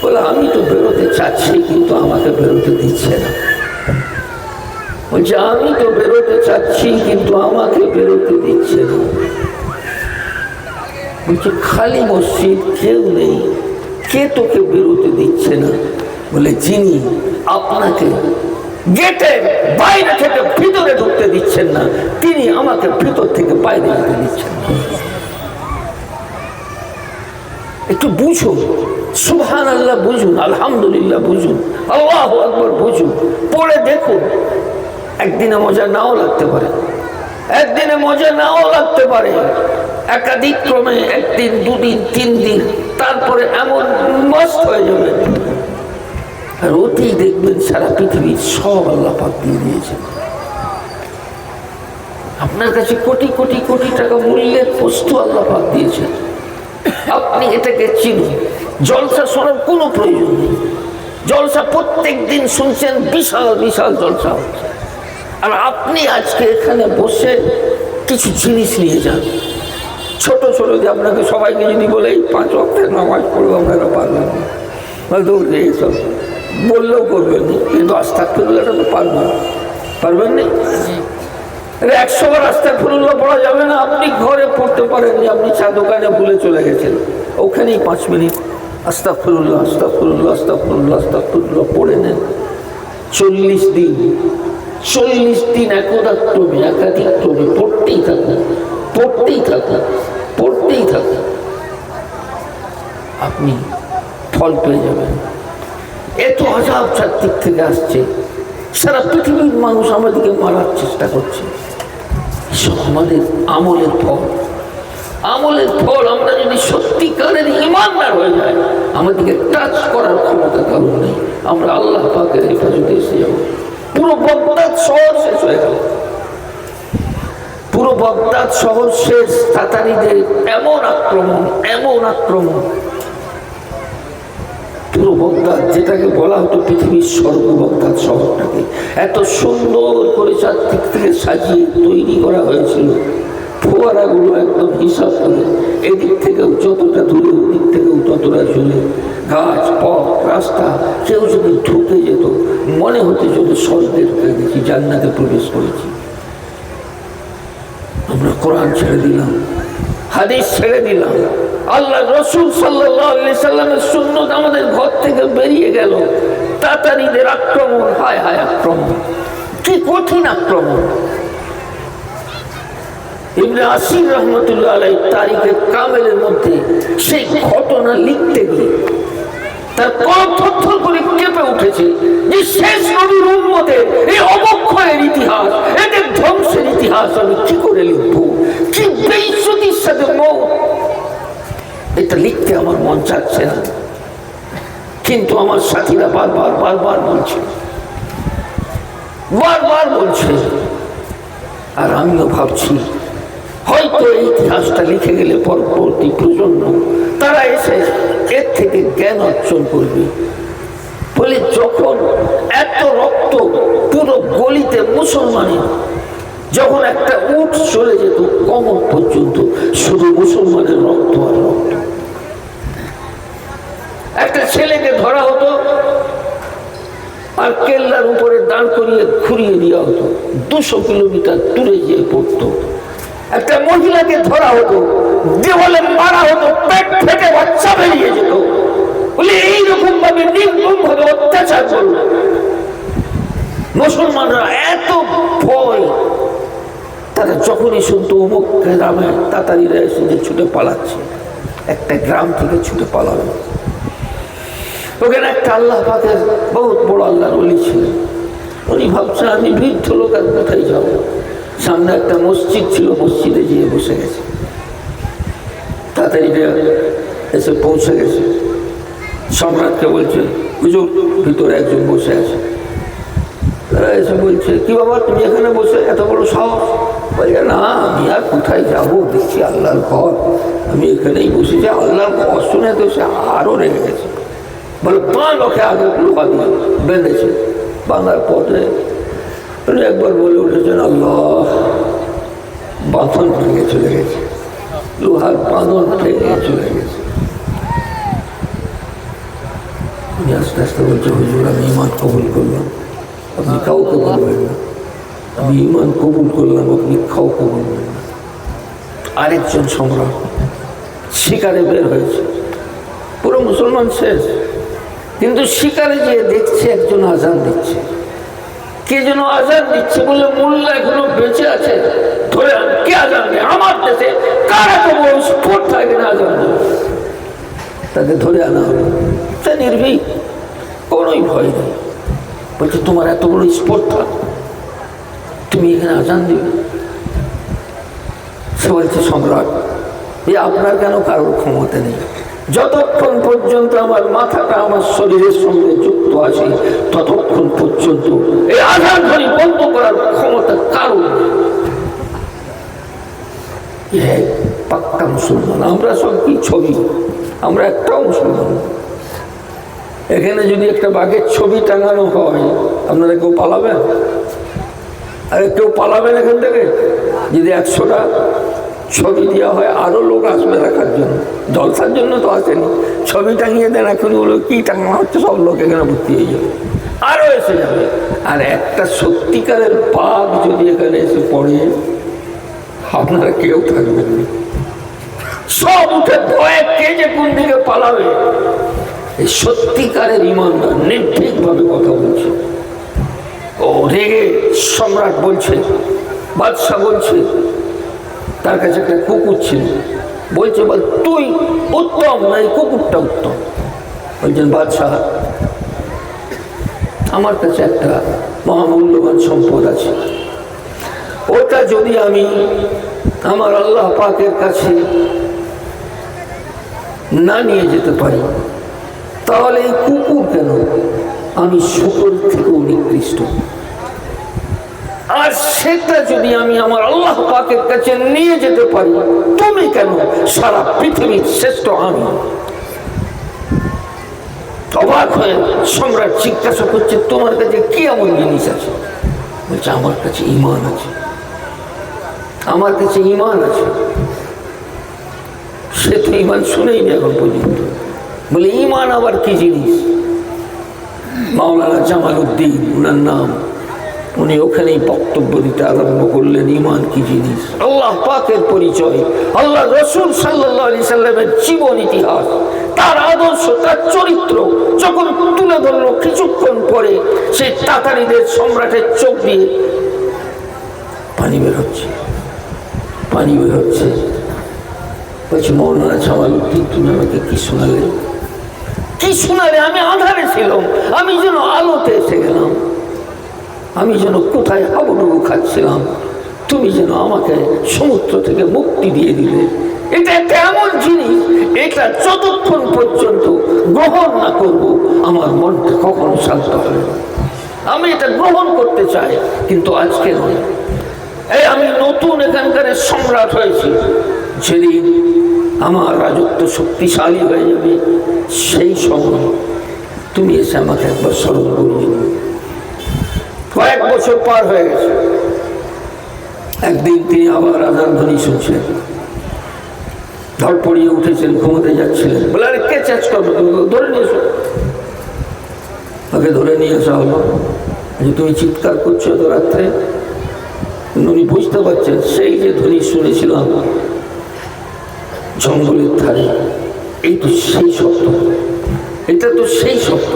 বলে আমি তো বেরোতে চাচ্ছি কিন্তু আমাকে বেরোতে দিচ্ছে না। বলছে আমি তো বেরোতে চাচ্ছি কিন্তু আমাকে বেরোতে দিচ্ছে না। বলছে খালি মসজিদ, কেউ নেই, কে তোকে বেরোতে দিচ্ছে না? বলে যিনি আপনাকে গেটের বাইরে থেকে ভিতরে ঢুকতে দিচ্ছেন না, তিনি আমাকে ভিতর থেকে বাইরে যেতে দিচ্ছেন না। একটু বুঝুন, সুবহানাল্লাহ বুঝুন, আলহামদুলিল্লাহ বুঝুন, আল্লাহু আকবার বুঝুন, পড়ে দেখুন। একদিনে মজা নাও লাগতে পারে, একদিনে মজা নাও লাগতে পারে, একাধিক ক্রমে একদিন, দুদিন, 3 দিন, তারপরে এমন মস্ত হয়ে যাবে, আর ওতেই দেখবেন সারা পৃথিবীর সব আল্লাহ পাক দিয়ে দিয়েছেন। আপনার কাছে কোটি কোটি কোটি টাকা মূল্যের বস্তু আল্লাহ পাক দিয়েছেন, আপনি এটাকে চিনুন। জলসা শোনার কোনো প্রয়োজন নেই, জলসা প্রত্যেক দিন শুনছেন, বিশাল বিশাল জলসা হচ্ছে, আর আপনি আজকে এখানে বসে কিছু জিনিস নিয়ে যান, ছোট ছোট, যে আপনাকে সবাইকে যদি বলে 5 ওয়াক্তের নামাজ পড়বো, আপনারা পারবেন না, হয়তো এইসব বললেও করবেন না, কিন্তু আস্তাগফিরুল্লাহটা তো পারবেন না। 100 বার আস্তাগফিরুল্লাহ পড়া যাবে না। আপনি ঘরে পড়তে পারেন যে আপনি চা দোকানে ভুলে চলে গেছেন, ওখানেই 5 মিনিট আস্তাগফিরুল্লাহ আস্তাগফিরুল্লাহ আস্তাগফিরুল্লাহ আস্তাগফিরুল্লাহ পড়ে নেন। 40 দিন, 40 দিন একদাক্রমে, একাধিক্রমে পড়তেই থাকুন, পড়তেই থাকুন, পড়তেই থাকুন, আপনি ফল পেয়ে যাবেন। এত আযাব চারদিক থেকে আসছে, সারা পৃথিবীর মানুষ আমাদেরকে মারার চেষ্টা করছে, সব আমাদের আমলের ফল। আমলের ফল। আমরা যদি সত্যিকারের ঈমানদার হয়ে যায়, আমাদেরকে টাচ করার ক্ষমতা কারণ নেই, আমরা আল্লাহ পাকের হেফাজতে এসে যাব। পুরো বাগদাদ শহর শেষ হয়ে গেল, পুরো বাগদাদ শহর শেষ। তাতারিদের এমন আক্রমণ, এমন আক্রমণ, পুরো বাগদাদ, যেটাকে বলা হতো পৃথিবীর স্বর্গ, বাগদাদ শহরটাকে এত সুন্দর করে চারদিক থেকে সাজিয়ে তৈরি করা হয়েছিল। ফোয়ারাগুলো একদম হিসাব করে, এদিক থেকেও যতটা দূরে, ওদিক থেকেও ততটা ঝুলে, গাছ, পথ, রাস্তা, কেউ যদি ঢুকে যেত মনে হতে যদি স্বর্গে ঢুকে গেছি, জান্নাতে প্রবেশ করেছি। আমরা কোরআন ছেড়ে দিলাম, হাদিস ছেড়ে দিলাম, আল্লাহ রসুল সাল্লাল্লাহু আলাইহি সাল্লামের সুন্নাত আমাদের ঘর থেকে বেরিয়ে গেল। তাতারিদের আক্রমণ, হায় হায় আক্রমণ, কি কঠিন আক্রমণ। ইবনে আসির রহমতুল্লাহ আলাইহি তারিখে কামেলের মধ্যে সেই ঘটনা লিখতে গিয়ে তার কলম থরথর করে কেঁপে উঠেছে যে শেষ নবীর উম্মতের এই অবক্ষয়ের ইতিহাস, এদের ধ্বংসের ইতিহাস আমি কি করে লিখবো, কি বেইজ্জতির সাথে মৌত। এটা লিখতে আমার মন চাচ্ছে না, কিন্তু আমার সাথীরা বারবার বলছে, আর আমিও ভাবছি হয়তো এই ইতিহাসটা লিখে গেলে পরবর্তী প্রজন্ম তারা এসে এর থেকে জ্ঞান অর্জন করবে। বলে যখন এত রক্ত পুরো গলিতে মুসলমানের, যখন একটা উট চলে যেত কমর পর্যন্ত শুধু মুসলমানের রক্ত আর রক্ত। একটা ছেলেকে ধরা হতো আর কেল্লার উপরে দাঁড় করিয়ে ঘুরিয়ে দেওয়া হতো, 200 কিলোমিটার দূরে যেয়ে পড়তো। একটা মহিলাকে ধরা হতো, দেওয়ালে মারা হতো, পেট ফেটে বাচ্চা বেরিয়ে যেত। বলে এইরকম ভাবে নির্মম ভাবে অত্যাচার করল। মুসলমানরা এত ভয়, তারা যখনই শুনতো অমুক গ্রামে তাতারিরা এসে যে ছুটে পালাচ্ছে, একটা গ্রাম থেকে ছুটে পালালো। ওখানে একটা আল্লাহ পাকের বহুত বড় আল্লাহর ওলি ছিল। উনি ভাবছেন আমি বৃদ্ধ লোক আর কোথায় যাবো, সামনে একটা মসজিদ ছিল, মসজিদে গিয়ে বসে গেছে। তাড়াতাড়ি এসে পৌঁছে গেছে, সম্রাটকে বলছে হুজুর ভিতরে একজন বসে আছে। তারা এসে বলছে কি বাবা তুমি এখানে বসে, এত বড় সাহস? বলছে না আমি আর কোথায় যাবো, দেখছি আল্লাহর ঘর, আমি এখানেই বসেছি। আল্লাহর ঘর শুনে তো সে আরো রেগে গেছে। বলে পা লোকে আগে লোহা দিয়ে বেঁধেছে, বাংলার পথে একবার বলে উঠেছেন আল্লাহ, বাঁধন ভেঙে চলে গেছে, লোহার বাঁধন ভেঙে চলে গেছে। উনি আস্তে আস্তে বলছে হুজুর আমি ঈমান কবুল করলাম, আপনি কাউকে বলবেন না। আমি ঈমান কবুল করলাম, আপনি কাউকে বলবেন না। আরেকজন সম্রাট শিকারে বের হয়েছে, পুরো মুসলমান শেষ, কিন্তু শিকারে যেয়ে দেখছে একজন আজান দিচ্ছে। কে যেন আজান দিচ্ছে, বলে মোল্লা এখনো বেঁচে আছে, ধরে কে আজান দেয়? আমার দেশে কার এত বড় স্পোর্ট থাকে না আজান দেয়? তাকে ধরে আনা হলো, সে নির্ভীক, কোনোই ভয় নেই। বলছে তোমার এত বড় স্পোর্ট থাক, তুমি এখানে আজান দিবে? সে বলছে সম্রাট এ আপনার কেন কারোর ক্ষমতা নেই, যতক্ষণ পর্যন্ত আমার মাথাটা আমার শরীরের সঙ্গে যুক্ত আছে ততক্ষণ পর্যন্ত এই আজান ধ্বনি বন্ধ করার ক্ষমতা কারো নেই। পাক্কা মুসলমান আমরা, সব কি ছবি, আমরা একটাও মুসলমান। এখানে যদি একটা বাঘের ছবি টাঙানো হয় আপনারা কেউ পালাবেন? আরে কেউ পালাবেন এখান থেকে? যদি 100টা ছবি দেওয়া হয় আরো লোক আসবে দেখার জন্য, জলসার জন্য তো আসেনি। ছবি টাঙিয়ে দেন এখন, বলো কি টাঙানো হচ্ছে, সব লোক এখানে ভর্তি হয়ে যাবে, আরো এসে যাবে। আর একটা সত্যিকারের বাঘ যদি এখানে এসে পড়ে আপনারা কেউ থাকবেন না, সব উঠে ভয়ে কে যে কোন দিকে পালাবে। এই সত্যিকারের ইমানদার নির্ভীক ভাবে কথা বলছে। ও রেগে সম্রাট বলছে, বাদশাহ বলছে, তার কাছে একটা কুকুর ছিল, বলছে বল তুই উত্তম না এই কুকুরটা উত্তম? বলছেন বাদশাহ আমার কাছে একটা মহামূল্যবান সম্পদ আছে, ওটা যদি আমি আমার আল্লাহ পাকের কাছে না নিয়ে যেতে পারি তাহলে এই কুকুর কেন, আমি শুকর থেকেও নিকৃষ্ট। আর সেটা যদি আমি আমার আল্লাহ পাকের কাছে নিয়ে যেতে পারি, তুমি কেন, সারা পৃথিবীর শ্রেষ্ঠ আমি। অবাক হয়ে সম্রাট জিজ্ঞাসা করছে তোমার কাছে কি এমন জিনিস আছে? বলছে আমার কাছে ঈমান আছে, আমার কাছে ঈমান আছে। সে তো ঈমান শুনেই না এখন পর্যন্ত। বলে ঈমান আবার কি জিনিস? মাওলানা জামালউদ্দিন ওনার নাম, উনি ওখানেই বক্তব্য দিতে আরম্ভ করলেন ঈমান কি জিনিস, আল্লাহ পাকের পরিচয়, আল্লাহ রাসূল সাল্লাল্লাহু আলাইহি সাল্লামের জীবন ইতিহাস, তার আদর্শ, তার চরিত্র যখন তুলে ধরলো, কিছুক্ষণ পরে সেই তাতারিদের সম্রাটের চোখ দিয়ে পানি বের হচ্ছে, পানি বের হচ্ছে। বলছে মাওলানা জামালউদ্দিন তুমি আমাকে কি শোনালে? কি শোনালে? আমি আঁধারে ছিলাম, আমি যেন আলোতে এসে গেলাম। আমি যেন কোথায় হাবুডুবু খাচ্ছিলাম, তুমি যেন আমাকে সমুদ্র থেকে মুক্তি দিয়ে দিলে। এটা একটা এমন জিনিস, এটা যতক্ষণ পর্যন্ত গ্রহণ না করব আমার মনটা কখনো শান্ত হবে না। আমি এটা গ্রহণ করতে চাই, কিন্তু আজকে নয়। এই আমি নতুন এখানকার সম্রাট হয়েছি। যেদিন আমার রাজত্ব শক্তিশালী হয়ে যাবে, সেই সময় তুমি এসে আমাকে একবার স্মরণ করিয়ে দেবে। কয়েক বছর পার হয়ে গেছে। একদিন তিনি আবার আজান ধ্বনি শুনছেন, ধর পড়িয়ে উঠেছেন, ঘুমোতে যাচ্ছিলেন। বলে, আরে কে চেঞ্জ করবে? ধরে নিয়ে এসো। তাকে ধরে নিয়ে আসা হলো। যে তুমি চিৎকার করছো তো রাত্রে। উনি বুঝতে পারছেন সেই যে ধ্বনি শুনেছিলাম জঙ্গলের ধারে, এই তো সেই শব্দ, এটা তো সেই শব্দ।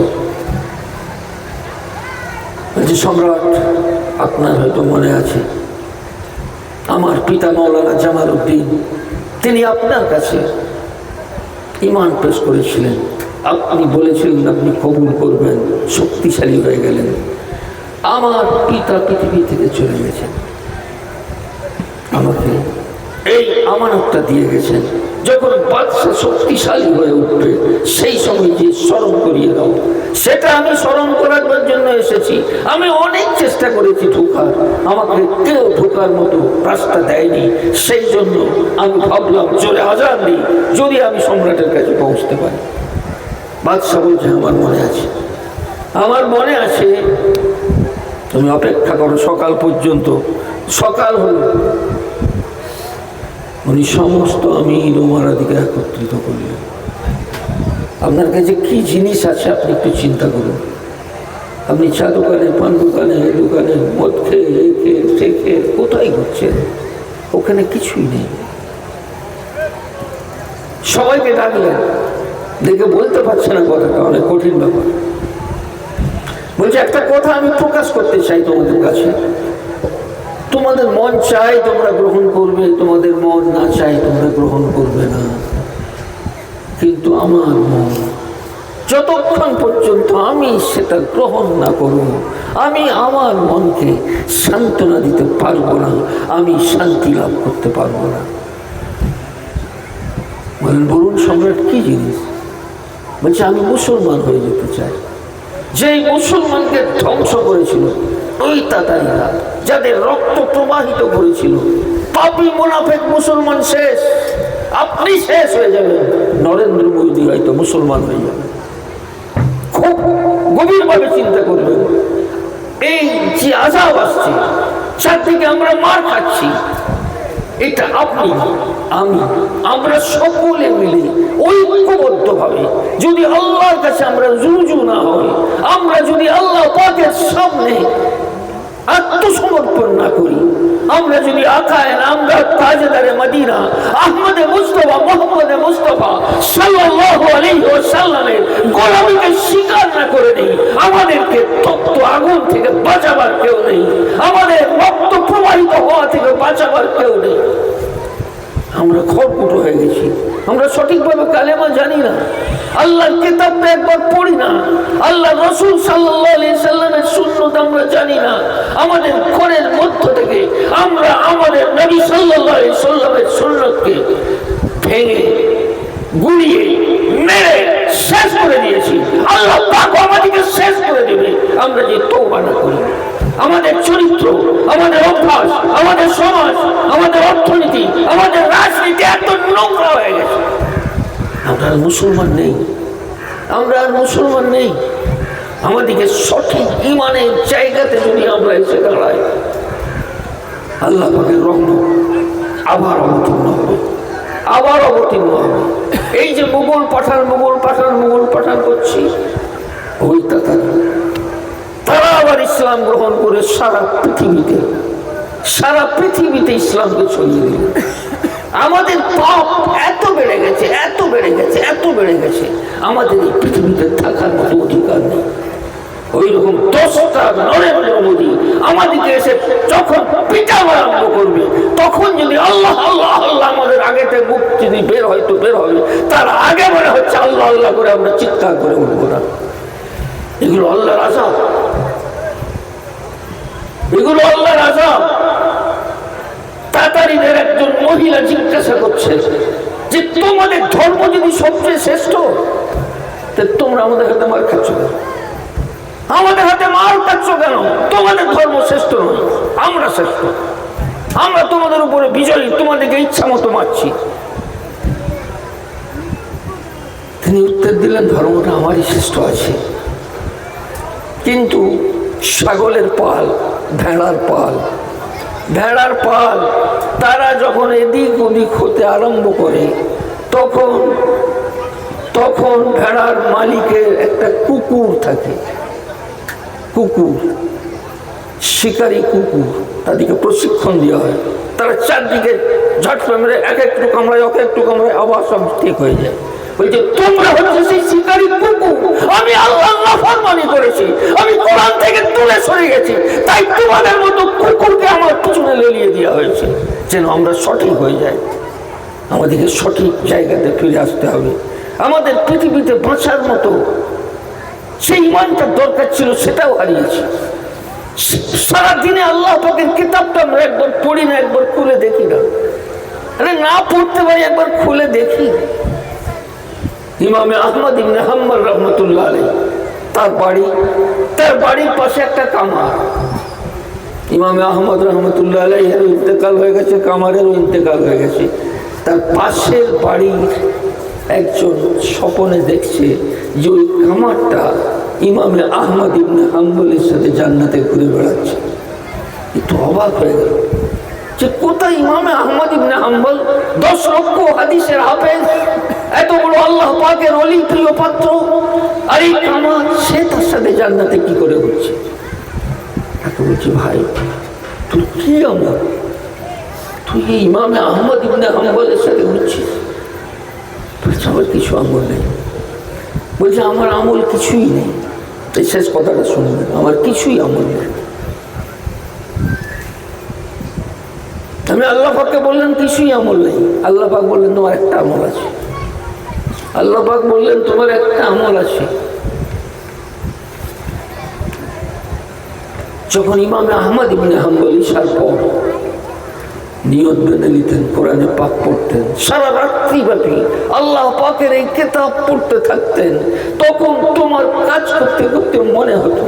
যে সম্রাট, আপনার হয়তো মনে আছে, আমার পিতা মাওলানা জামাল উদ্দিন, তিনি আপনার কাছে ঈমান পেশ করেছিলেন। আপনি বলেছিলেন আপনি কবুল করবেন, শক্তিশালী হয়ে গেলেন। আমার পিতা পৃথিবী থেকে চলে গেছেন, আমাকে এই আমানতটা দিয়ে গেছেন। যখন বাদশা শক্তিশালী হয়ে উঠবে, সেই সময় যে স্মরণ করিয়ে দাও। সেটা আমি স্মরণ করার জন্য এসেছি। আমি অনেক চেষ্টা করেছি ঢোকার, আমাকে কেউ ঢোকার মতো রাস্তা দেয়নি। সেই জন্য আমি ভাবলাম জোরে আজান দিই, যদি আমি সম্রাটের কাছে পৌঁছতে পারি। বাদশা বলছে, আমার মনে আছে, আমার মনে আছে, তুমি অপেক্ষা করো সকাল পর্যন্ত। সকাল হল, উনি সমস্ত আমির ওমরাদিকে একত্রিত করলেন। আপনার কাছে কি জিনিস আছে আপনি একটু চিন্তা করুন। আপনি চা দোকানে, পান দোকানে, এ দোকানে মদ খেয়ে, এ খেয়ে, সে খেয়ে কোথায় ঘুরছেন? ওখানে কিছুই নেই। সবাইকে ডাকলেন, দেখে বলতে পারছে না কথাটা, অনেক কঠিন ব্যাপার। বলছে, একটা কথা আমি প্রকাশ করতে চাই তোমাদের কাছে। তোমাদের মন চাই তোমরা গ্রহণ করবে, তোমাদের মন না চাই তোমরা গ্রহণ করবে না। কিন্তু আমার মন, যতক্ষণ পর্যন্ত আমি সেটা গ্রহণ না করব, আমি আমার মনকে সান্ত্বনা দিতে পারবো না, আমি শান্তি লাভ করতে পারবো না। বলেন, বলুন সম্রাট কি জিনিস? বলছে, আমি মুসলমান হয়ে যেতে চাই। যেই মুসলমানকে ধ্বংস করেছিল ওই তাতারিরা, যাদের রক্ত প্রবাহিত করেছিল, পাপী মুনাফিক মুসলমান শেষ। আপনি শেষ হয়ে যাবেন, নরেন্দ্র মোদী হয়তো মুসলমান হয়ে যাবে। খুব গভীরভাবে চিন্তা করবেন। এই যে আযাব আসছে, চারদিকে আমরা মার খাচ্ছি, এটা আপনি, আমি, আমরা সকলে মিলে ঐক্যবদ্ধভাবে যদি আল্লাহর কাছে আমরা রুজু না হই, আমরা যদি আল্লাহ পাকের সামনে আত্মসমর্পণ না করি, আমরা যদি আকায়ে নামদার তাজদারে মদিনা আহমদে মুস্তাফা মুহাম্মদে মুস্তাফা সাল্লাল্লাহু আলাইহি ওয়াসাল্লামের গোলামীকে স্বীকার না করে নেই, আমাদেরকে তপ্ত আগুন থেকে বাঁচাবার কেউ নেই, আমাদের রক্ত প্রবাহিত হওয়া থেকে বাঁচাবার কেউ নেই। আমরা খড়কুটো হয়ে গেছি, আমরা সঠিকভাবে কালেমা জানি না, আল্লাহর কিতাবটা একবার পড়ি না, আল্লাহ রাসূল সাল্লাল্লাহু আলাইহি সাল্লামের সুন্নাত আমরা জানি না। আমাদের ঘরের মধ্য থেকে আমরা আমাদের নবী সাল্লাল্লাহু আলাইহি সাল্লামের সুন্নাতকে ভেঙে গুড়িয়ে মেরে শেষ করে দিয়েছি। আল্লাহ পাক আমাদেরকে শেষ করে দেবে আমরা যে তওবা না করি। আমাদের চরিত্র, আমাদের অভ্যাস, আমাদের সমাজ, আমাদের অর্থনীতি, আমাদের রাজনীতি এত নোংরা হয়ে গেছে। আমরা আর মুসলমান নেই, আমরা আর মুসলমান নেই। আমাদেরকে সঠিক ঈমানের জায়গাতে যদি আমরা এসে দাঁড়াই, আল্লাহ পাকের রহমত আবার অবতীর্ণ হবে, আবার অবতীর্ণ হবে। এই যে মুঘল পাঠান করছি, ওই তারা আবার ইসলাম গ্রহণ করে সারা পৃথিবীতে ইসলামকে ছড়িয়ে দিল। আমাদের পাপ এত বেড়ে গেছে, আমাদের এই পৃথিবীতে থাকার মতো অধিকার নেই। ওই রকম 10টা নরেন্দ্র মোদী আমাদেরকে এসে যখন পিটানো আরম্ভ করবে, তখন যদি আল্লাহ আল্লাহ আল্লাহ আমাদের আগেতে মুখ যদি বের হয়তো বের হবে, তার আগে মনে হচ্ছে আল্লাহ আল্লাহ করে আমরা চিৎকার করে উঠবো না। এগুলো আল্লাহর আযাব, এগুলো আল্লাহর আযাব। তাতারীদের একজন মহিলা জিজ্ঞাসা করছে যে তোমাদের ধর্ম যদি সবচেয়ে শ্রেষ্ঠ, তোমরা আমাদের হাতে মার খাচ্ছ কেন? আমাদের হাতে মার খাচ্ছ কেন? তোমাদের ধর্ম শ্রেষ্ঠ নয়, আমরা শ্রেষ্ঠ, আমরা তোমাদের উপরে বিজয়ী, তোমাদেরকে ইচ্ছা মতো মারছি। তিনি উত্তর দিলেন ধর্মটা আমারই শ্রেষ্ঠ আছে, কিন্তু ছাগলের পাল, ভেড়ার পাল, ভেড়ার পাল তারা যখন এদিক ওদিক হতে আরম্ভ করে, তখন ভেড়ার মালিকের একটা কুকুর থাকে, কুকুর, শিকারী কুকুর, তাদেরকে প্রশিক্ষণ দেওয়া হয়। তারা চারদিকে ঝটপা মেরে এক একটু কামড়ায়, এক একটু কামড়ায়, আবার সব ঠিক হয়ে যায়। বলছে তোমরা হচ্ছে সেই শিকারী কুকুর, আমি আল্লাহ নাফরমানি করেছি, আমি কোরআন থেকে দূরে সরে গেছি, তাই তোমাদের মতো কুকুরকে আমার পিছনে লেলিয়ে দেওয়া হয়েছে, যেন আমরা সঠিক হয়ে যাই। আমাদেরকে সঠিক জায়গাতে ফিরে আসতে হবে। আমাদের পৃথিবীতে বাঁচার মতো সেই ইমানটার দরকার ছিল, সেটাও হারিয়েছি। সারাদিনে আল্লাহ পাকের কিতাবটা আমরা একবার পড়ি না, একবার খুলে দেখি না। আরে না পড়তে পারি, একবার খুলে দেখি। ইমামে আহমদ ইবনে হাম্বল রহমতুল্লাহ আলাইহি, তার বাড়ির পাশে একটা কামার। ইমামে আহমদ রহমতুল্লাহ আলাইহির ইন্তেকাল হয়ে গেছে, কামারেরও ইন্তেকাল হয়ে গেছে। তার পাশের বাড়ির একজন স্বপনে দেখছে যে ওই কামারটা ইমামে আহমদ ইবনে হাম্বলের সাথে জান্নাতে ঘুরে বেড়াচ্ছে। একটু অবাক হয়ে গেল যে কোথায় ইমামে আহমদ ইবনে হাম্বল, 10 লক্ষ হাদিসের হাফেজ, এত বড় আল্লাহ পাকের ওলি, প্রিয় পাত্র, আর এই কামার সে তার সাথে জান্নাতে কি করে ঘুরছে? তাকে বলছি ভাই তুই কি আমল, তুই এই ইমামে আহমদ ইবনে হাম্বলের সাথে ঘুরছিস? আমার কিছু আমল নেই। বলছে আমার আমল কিছুই নেই। এই শেষ কথাটা শুনবেন, আমার কিছুই আমল নেই। আমি আল্লাহ পাককে বললেন কিছুই আমল নেই। আল্লাহ পাক বললেন তোমার একটা আমল আছে। আল্লাহ পাক বললেন তোমার একটা আমল আছে। যখন ইমামে আহমদ ইবনে হাম্বল ইশার পর নিয়ত বেঁধে নিতেন, কোরআনে পাক পড়তেন, সারা রাত্রি ব্যাপী আল্লাহ পাকের এই কিতাব পড়তে থাকতেন, তখন তোমার কাজ করতে করতে মনে হতো,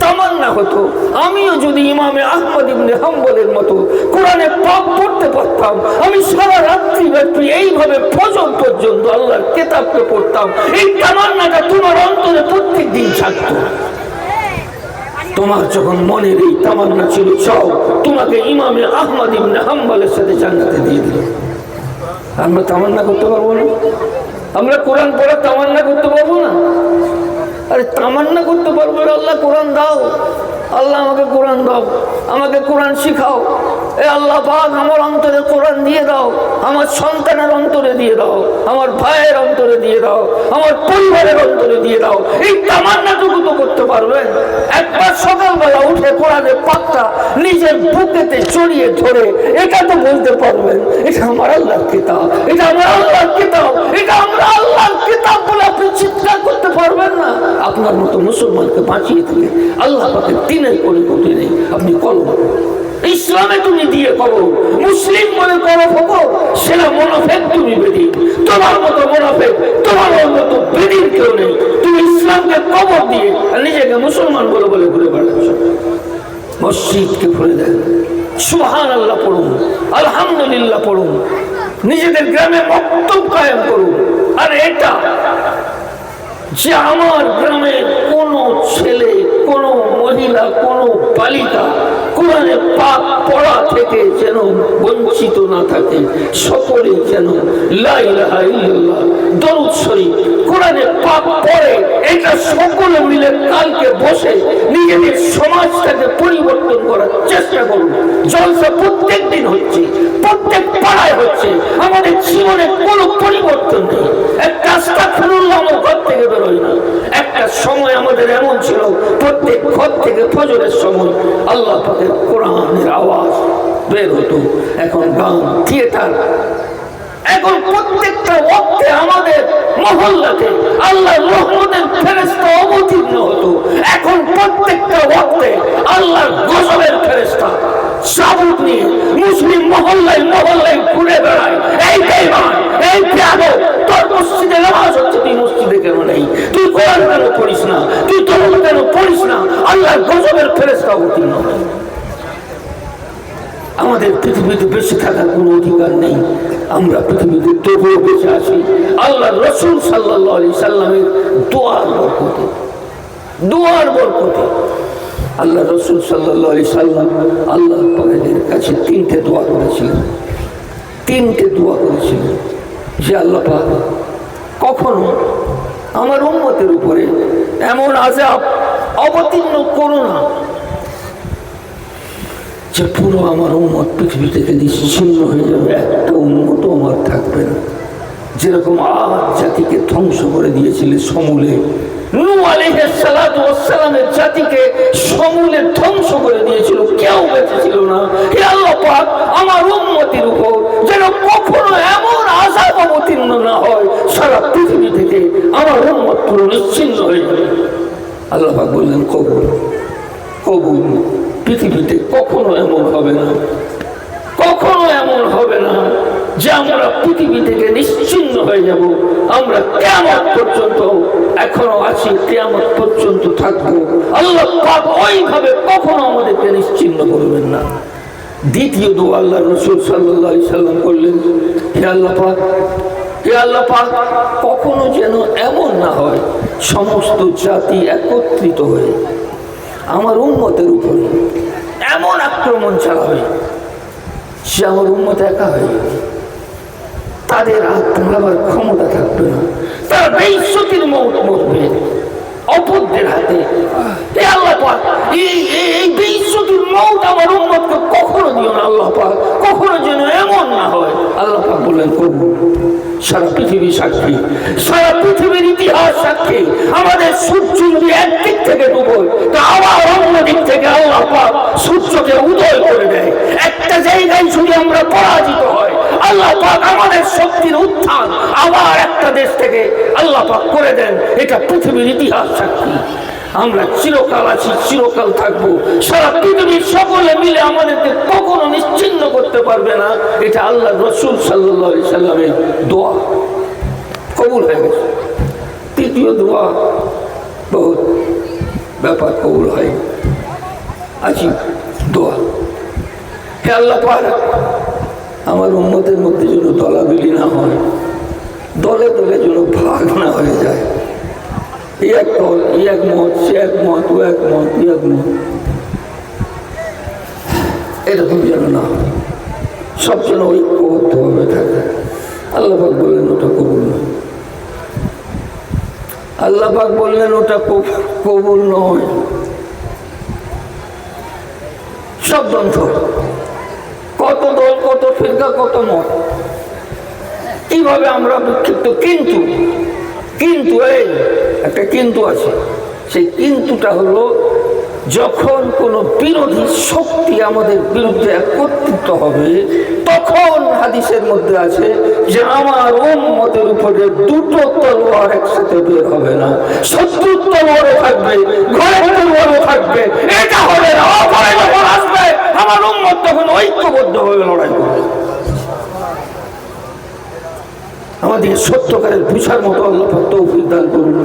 তামান্না হতো, আমিও যদি ইমামে আহমদ ইবনে হাম্বলের মতো কোরআনে পাক পড়তে পারতাম, আমি সারা রাত্রি ব্যাপী এইভাবে ফজর পর্যন্ত আল্লাহর কিতাবকে পড়তাম। এই তামান্নাটা তোমার অন্তরে প্রত্যেক দিন থাকতো। তোমার যখন মনের এই তামান্না ছিল, চাও তোমাকে ইমামে আহমদ ইবনে হাম্বলের সাথে জান্নাতে দিয়ে দিল। আমরা তামান্না করতে পারবো না? আমরা কোরআন পড়া তামান্না করতে পারবো না? আরে তামান্না করতে পারবো না? আল্লাহ কোরআন দাও, আল্লাহ আমাকে কোরআন দাও, আমাকে কোরআন শিখাও। এ আল্লাহ পাক আমার অন্তরে কোরআন দিয়ে দাও, আমার সন্তানের অন্তরে দিয়ে দাও, আমার ভাইয়ের অন্তরে দিয়ে দাও, আমার পরিবারের অন্তরে দিয়ে দাও। এই তামান্নাটুকু তো করতে পারবেন। একবার সকালবেলা উঠে কোরআনের পাকটা নিজের বুকেতে জড়িয়ে ধরে এটা তো বলতে পারবেন, এটা আমার আল্লাহর কিতাব, এটা আমার আল্লাহর কিতাব, এটা আমরা আল্লাহর কিতাব বলে আপনি চিৎকার করতে পারবেন না? আপনার মতো মুসলমানকে বাঁচিয়ে দিলে আল্লাহ পাকের দিনের কোনো গতি নেই। আপনি কলম ইসলামে তুমি দিয়ে করো, মুসলিম বলে করো ফকর, সেটা মুনাফিক তুমি বেদিন। তোমার মতো মুনাফিক, তোমার মতো বেদিন কেউ নেই। তুমি ইসলামকে কবর দিয়ে আর নিজেকে মুসলমান বলে বলে ঘুরে বেড়াচ্ছ। মসজিদকে ভরে দেন, সুবহানাল্লাহ পড়ুন, আলহামদুলিল্লাহ পড়ুন, নিজেদের গ্রামে মক্তব কায়েম করুন। আর এটা যে আমার গ্রামের কোনো ছেলে, কোনো মহিলা, কোনো বালিকা, কোন কোরআনে পাক পড়া থেকে যেন বঞ্চিত না থাকে, সকলে যেন লা ইলাহা ইল্লাল্লাহ দরুদ শরীফ কোরআনে পাক পড়ে। এটা সকলে মিলে কালকে বসে নিজেদের সমাজটাকে পরিবর্তন করার চেষ্টা করুন। জলসা প্রত্যেক দিন হচ্ছে, প্রত্যেক পাড়ায় হচ্ছে, আমাদের জীবনে কোনো পরিবর্তন নেই। একটা আস্তাগফিরুল্লাহ আমার ঘর থেকে বেরোয় না। একটা সময় আমাদের এমন ছিল, প্রত্যেক ঘর থেকে ফজরের সময় আল্লাহ পাকের কোরআনের আওয়াজ বের হতো। এখন গান, থিয়েটার, এখন প্রত্যেকটা ওয়াক্তে আমাদের মহল্লাতে আল্লাহর রহমতের ফেরেশতা অবতীর্ণ হতো। এখন প্রত্যেকটা ওয়াক্তে আল্লাহর গজবের ফেরেশতা সাবুত নিয়ে মুসলিম মহল্লায় মহল্লায় ঘুরে বেড়ায়। এই বেঈমান, এই বেয়াদব, তোর মসজিদে নামাজ হচ্ছে, তুই মসজিদে কেন নেই? তুই কোরআন কেন পড়িস না? তুই দরুদ কেন পড়িস না? আল্লাহর গজবের ফেরেশতা অবতীর্ণ হয়। আমাদের পৃথিবীতে বেঁচে থাকার কোনো অধিকার নেই। আমরা পৃথিবীতে তবুও বেঁচে আছি আল্লাহ রসুল সাল্লাল্লাহু আলাইহি সাল্লামের দোয়ার বরকতে, দোয়ার বরকতে। আল্লাহ রসুল সাল্লাল্লাহু আলাইহি সাল্লাম আল্লাহ পাকের কাছে তিনটে দোয়া করেছিলেন, তিনটে দোয়া করেছিলেন যে আল্লাহ পাক কখনো আমার উম্মতের উপরে এমন আযাব অবতীর্ণ করো না যে পুরো আমার উম্মত পৃথিবী থেকে নিশ্চিহ্ন হয়ে যাবে, একটা উম্মত আমার থাকবে না। যেরকম আদ জাতিকে ধ্বংস করে দিয়েছিলে সমূলে, নূহ আলাইহিস সালাতু ওয়াস সালামের জাতিকে সমূলে ধ্বংস করে দিয়েছিল, কেউ বেঁচে ছিল না। হে আল্লাহ পাক, আমার উম্মতের উপর যেন কখনো এমন আযাব অবতীর্ণ না হয় সারা পৃথিবী থেকে আমার উম্মত পুরো নিশ্চিহ্ন হয়ে যাবে। আল্লাহ পাক বললেন কবুল, কবুল। পৃথিবীতে কখনো এমন হবে না, কখনো এমন হবে না যে আমরা পৃথিবী থেকে নিশ্চিহ্ন হয়ে যাব। আমরা কিয়ামত পর্যন্ত এখনো আছি, কিয়ামত পর্যন্ত থাকবো। আল্লাহ পাক ওইভাবে কখনো আমাদেরকে নিশ্চিহ্ন করবেন না। দ্বিতীয় দোয়া আল্লাহ রাসূল সাল্লাল্লাহু আলাইহি সাল্লাম করলেন, হে আল্লাহ পাক, হে আল্লাহ পাক, কখনো যেন এমন না হয় সমস্ত জাতি একত্রিত হয়ে আমার উম্মতের উপরে এমন আক্রমণ চালাবে সে আমার উম্মত একা হয়ে যাবে, তাদের হাত ভাঙাবার ক্ষমতা থাকবে না, তারা বেইজ্জতির মৌত মরবে অপরদের হাতে। হে আল্লাহ পাক, এই বেইজ্জতির মৌত আমার উম্মতকে কখনো দিও না আল্লাহ পাক, কখনো যেন এমন না হয়। আল্লাহ পাক বললেন কবুল। সারা পৃথিবী সাক্ষী, সারা পৃথিবীর ইতিহাস সাক্ষী। আমাদের সূর্য যদি একদিক থেকে ডুবোয় তা আবার অন্য দিক থেকে আল্লাহ পাক সূর্যকে উদয় করে দেয়। একটা জায়গায় যদি আমরা পরাজিত হয় আল্লাহ পাক আমাদের শক্তির উত্থান আবার একটা দেশ থেকে আল্লাহ পাক করে দেন। এটা পৃথিবীর ইতিহাস সাক্ষী। আমরা চিরকাল আছি, চিরকাল থাকবো। সারা পৃথিবীর সকলে মিলে আমাদেরকে কখনো নিশ্চিহ্ন করতে পারবে না। এটা আল্লাহ রসুল সাল্লাল্লাহু আলাইহি সাল্লামের দোয়া কবুল হয়ে গেছে। তৃতীয় দোয়া বহুত ব্যাপার কবুল হয়, আছি দোয়া, হে আল্লাহ পাক, আমার উম্মতের মধ্যে যেন দলাদলি না হয়, দলে দলে যেন ভাগ না হয়ে যায়। এই এক দল, এই এক মত, সে এক মত, ও এক মত, ই এক মত, এরকম যেন না হয়, সব যেন ঐক্যবদ্ধভাবে থাকে। আল্লাহ পাক বললেন ওটা কবুল নয়, আল্লাহ পাক বললেন ওটা কবুল নয়, সব বন্ধ। কত দল, কত ফিরকা, কত মত, এইভাবে আমরা বিক্ষিপ্ত। কিন্তু কিন্তু এই একটা কিন্তু আছে, সেই কিন্তুটা হলো যখন কোনো বিরোধী শক্তি আমাদের বিরুদ্ধে একত্রিত হবে তখন হাদিসের মধ্যে আছে যে আমার উম্মতের উপরে দুটো তলোয়ার একসাথে বের হবে না, শত্রুর তলোয়ারও থাকবে, ঘরের তলোয়ারও থাকবে। এটা হবে না, অপরে যখন আসবে আমার উম্মত তখন ঐক্যবদ্ধভাবে লড়াই করবে। আমাদের সত্যকারের বুঝার মতো আল্লাহ পাক তৌফিক দান করুন।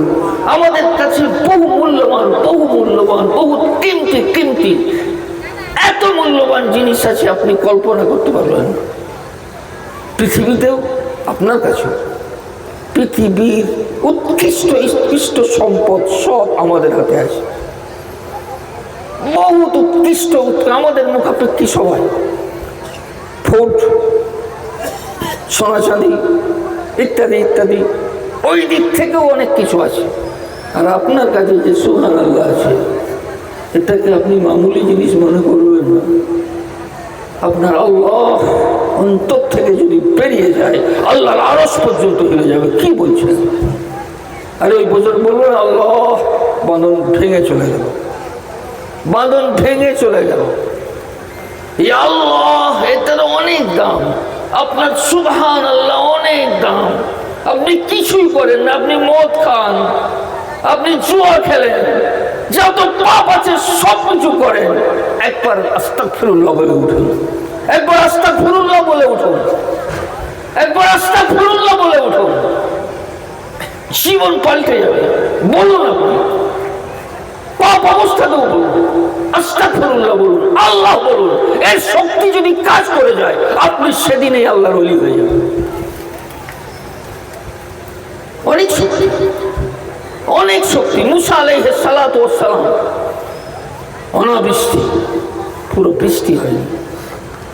আমাদের কাছে বহু মূল্যবান, বহু মূল্যবান, বহু কিমতি এত মূল্যবান জিনিস আছে আপনি কল্পনা করতে পারবেন। পৃথিবীতেও আপনার কাছে পৃথিবীর উৎকৃষ্ট সম্পদ সব আমাদের হাতে আছে। বহুত উৎকৃষ্ট আমাদের মুখাপেক্ষী সবাই, ফুট, সোনা চাঁদি ইত্যাদি ইত্যাদি, ওই দিক থেকেও অনেক কিছু আছে। আর আপনার কাছে যে সুবহানাল্লাহ আছে, এটাকে আপনি মামুলি জিনিস মনে করবেন না। আপনার আল্লাহ অন্তর থেকে যদি বেরিয়ে যায়, আল্লাহর আরশ পর্যন্ত হেলে যাবে। কি বলছেন? আরে ওই বছর বলবেন আল্লাহ, বাঁধন ভেঙে চলে গেল, বাঁধন ভেঙে চলে গেল। আল্লাহ এটার অনেক দাম, আপনার সুবহানাল্লাহ অনেক দাম। আপনি কিছুই করেন না, আপনি মদ খান, আপনি জুয়া খেলেন, যত পাপ আছে সব কিছু করেন, একবার আস্তাগফিরুল্লাহ বলে উঠুন, একবার আস্তাগফিরুল্লাহ বলে উঠুন, একবার আস্তাগফিরুল্লাহ বলে উঠুন, জীবন পাল্টে যাবে। বলুন, আপনি পাপ অবস্থাতেও বলুন, আস্তাগফিরুল্লাহ বলুন, আল্লাহ বলুন। এর শক্তি যদি কাজ করে যায়, আপনি সেদিনেই আল্লাহর ওলি হয়ে যাবেন। অনেক শক্তি, অনেক শক্তি। মুসা আলাইহিস সালাতু ওয়াস সালাম, অনাবৃষ্টি, পুরো বৃষ্টি হয়নি,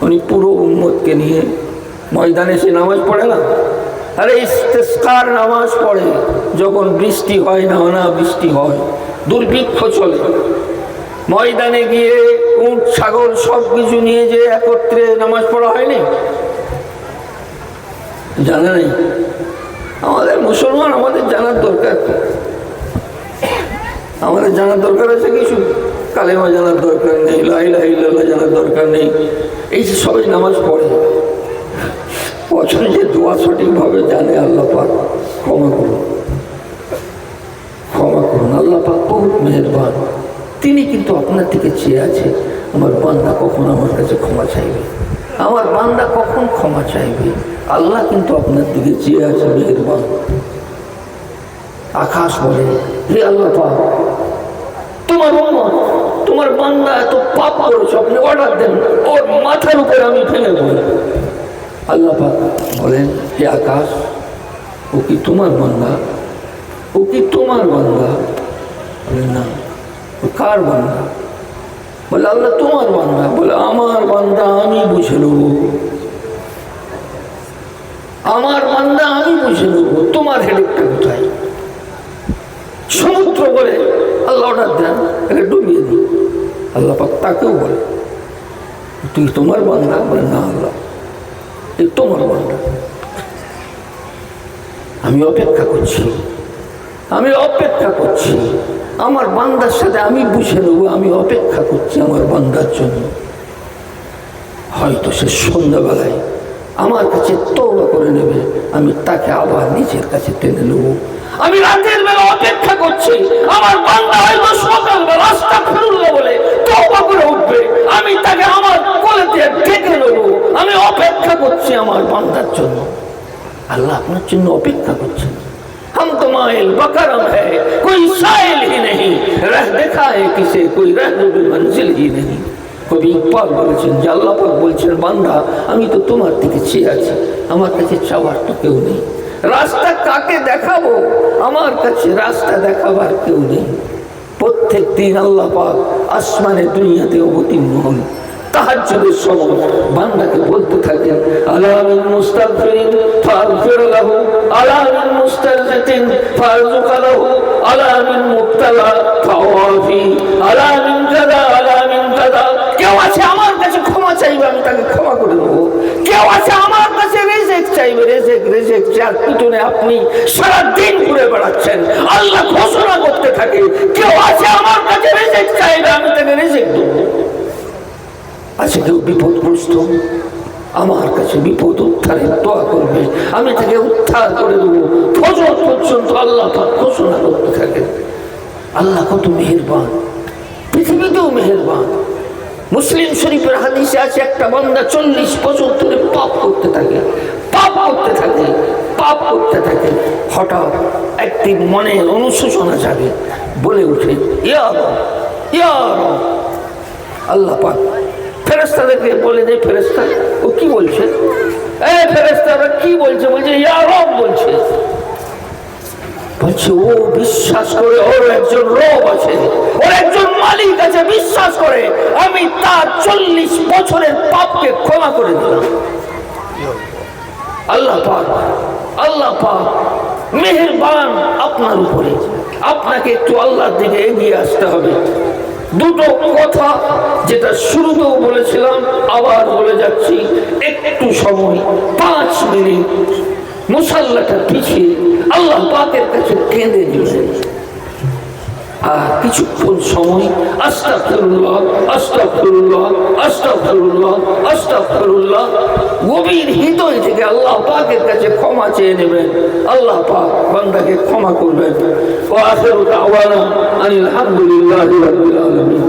উনি পুরো উম্মতকে নিয়ে ময়দানে এসে নামাজ পড়ে না, আরে ইস্তেসকার নামাজ পড়ে যখন বৃষ্টি হয় না, অনাবৃষ্টি হয়, দুর্ভিক্ষ চলে, ময়দানে গিয়ে উট ছাগল সব কিছু নিয়ে যে একত্রে নামাজ পড়া হয়নি, জানা নেই? আমাদের মুসলমান, আমাদের জানার দরকার, আমাদের জানার দরকার আছে কিছু। কালেমা জানার দরকার নেই, লা ইলাহা ইল্লাল্লাহ জানার দরকার নেই, এই যে সবাই নামাজ পড়ে, যে দোয়া সঠিকভাবে জানে, আল্লাহ পাক ক্ষমা করুন, ক্ষমা করুন। আল্লাহ পাক বহুত মেহেরবান, তিনি কিন্তু আপনার থেকে চেয়ে আছে, আমার বান্দা কখন আমার কাছে ক্ষমা চাইবে, আমার বান্দা কখন ক্ষমা চাইবে। আল্লাহ কিন্তু আপনার দিকে চেয়ে আছে, মেহেরবান। আকাশ বলে, হে আল্লাহ পাক, তোমার উম্মত, তোমার বান্দা এত পাপ করেছে, আপনি অর্ডার দেন, ওর মাথার উপরে আমি ফেলে দেব। আল্লাহ পাক বলেন, হে আকাশ, ও কি তোমার বান্দা? ও কি তোমার বান্দা? বলে না। ও কার বান্দা? বলে আল্লাহ তোমার বান্দা। বলে আমার বান্দা আমি বুঝে নেব, আমার বান্দা আমি বুঝে নেব, তোমার হেডেকটা কোথায়? সমুদ্র বলে আল্লাহ অর্ডার দেন, একে ডুবিয়ে দিই। আল্লাহ পাক তাকেও বলে, তুই তোমার বান্দা? বলে না আল্লাহ, এই তোমার বান্দা। আমি অপেক্ষা করছি, আমি অপেক্ষা করছি, আমার বান্দার সাথে আমি বুঝে নেবো, আমি অপেক্ষা করছি আমার বান্দার জন্য। হয়তো সে সন্ধ্যাবেলায় আমার কাছে তওবা করে নেবে, আমি তাকে আবার নিজের কাছে টেনে নেবো। আমি রাতের বেলা অপেক্ষা করছি, আমার বান্দা হয়তো সকালবেলা আস্তাগফিরুল্লাহ বলে তওবা করে উঠবে, আমি তাকে আমার কোলে দিয়ে ডেকে নেবো। আমি অপেক্ষা করছি আমার বান্দার জন্য। আল্লাহ আপনার জন্য অপেক্ষা করছেন। हम तो माइल बकरम है, कोई साइल ही नहीं, रह देखा है किसे, कोई रहनुबी मंजिल ही नहीं। কবি ইকবাল বলেছেন যে আল্লাহ পাক বলছেন, বান্দা আমি তো তোমার দিকে চেয়ে আছি, আমার কাছে চাওয়ার তো কেউ নেই। রাস্তা কাকে দেখাবো? আমার কাছে রাস্তা দেখাবার কেউ নেই। প্রত্যেক দিন আল্লাহ পাক আসমানে দুনিয়াতে অবতীর্ণ হন, তাহাজ্জুদের সময় বান্দাকে বলতে থাকেন, আলা মিন মুস্তাগফিরিন ফাগফির লাহু, আলা মিন মুস্তাগফিরিন ফারযুক লাহু, আলা মিন মুবতালা ফাওয়াফি, আলা মিন কাযা, আলা মিন কাযা। কেউ আছে আমার কাছে ক্ষমা চাইবে, আমি তাকে ক্ষমা করে দেবো। কেউ আছে আমার কাছে রিজিক চাইবে, রিজিক যার পিছনে আপনি সারা দিন ঘুরে বেড়াচ্ছেন, আল্লাহ ঘোষণা করতে থাকে, কেউ আছে আমার কাছে রিজিক চাইবে, আমি তাকে রিজিক দেবো। আছে কেউ বিপদগ্রস্ত, আমার কাছে বিপদ উদ্ধারের দোয়া করবে, আমি তাকে উদ্ধার করে দেবো। ফজর পর্যন্ত আল্লাহ পাক ঘোষণা করতে থাকেন। আল্লাহ কত মেহেরবান, পৃথিবীতেও মেহেরবান। মুসলিম শরীফের হাদিসে আছে, একটা বান্দা 40 বছর ধরে পাপ করতে থাকে, পাপ করতে থাকে, পাপ করতে থাকে। হঠাৎ একদিন মনে অনুশোচনা জাগে, বলে উঠে, ইয়া রব, ইয়া রব। আল্লাহ পাক ফেরেশতাদেরকে বলে যে, ফেরেশতা ও কি বলছে? এই ফেরেশতারা কি বলছে? বলছে ইয়া রব বলছে। বলছে ও বিশ্বাস করে, ওর একজন রব আছে, ওর একজন মালিক আছে, বিশ্বাস করে আমি তার 40 বছরের পাপকে ক্ষমা করে দিলাম। আল্লাহ পাক, আল্লাহ পাক মেহেরবান আপনার উপরে। আপনাকে একটু আল্লাহর দিকে এগিয়ে আসতে হবে। দুটো কথা যেটা শুরুতেও বলেছিলাম, আবার বলে যাচ্ছি, একটু সময় 5 মিনিট মুসাল্লাটা পিছিয়ে আল্লাহ পাকের কাছে কেঁদে দিলেন, আর কিছুক্ষণ সময় আস্তাগফিরুল্লাহ আস্তাগফিরুল্লাহ আস্তাগফিরুল্লাহ আস্তাগফিরুল্লাহ গভীর হৃদয় থেকে আল্লাহ পাকের কাছে ক্ষমা চেয়ে নেবেন। আল্লাহ পাক বান্দাকে ক্ষমা করবেন। ওয়া আখিরু দাওয়ানা আনিল হামদুলিল্লাহি রাব্বিল আলামিন।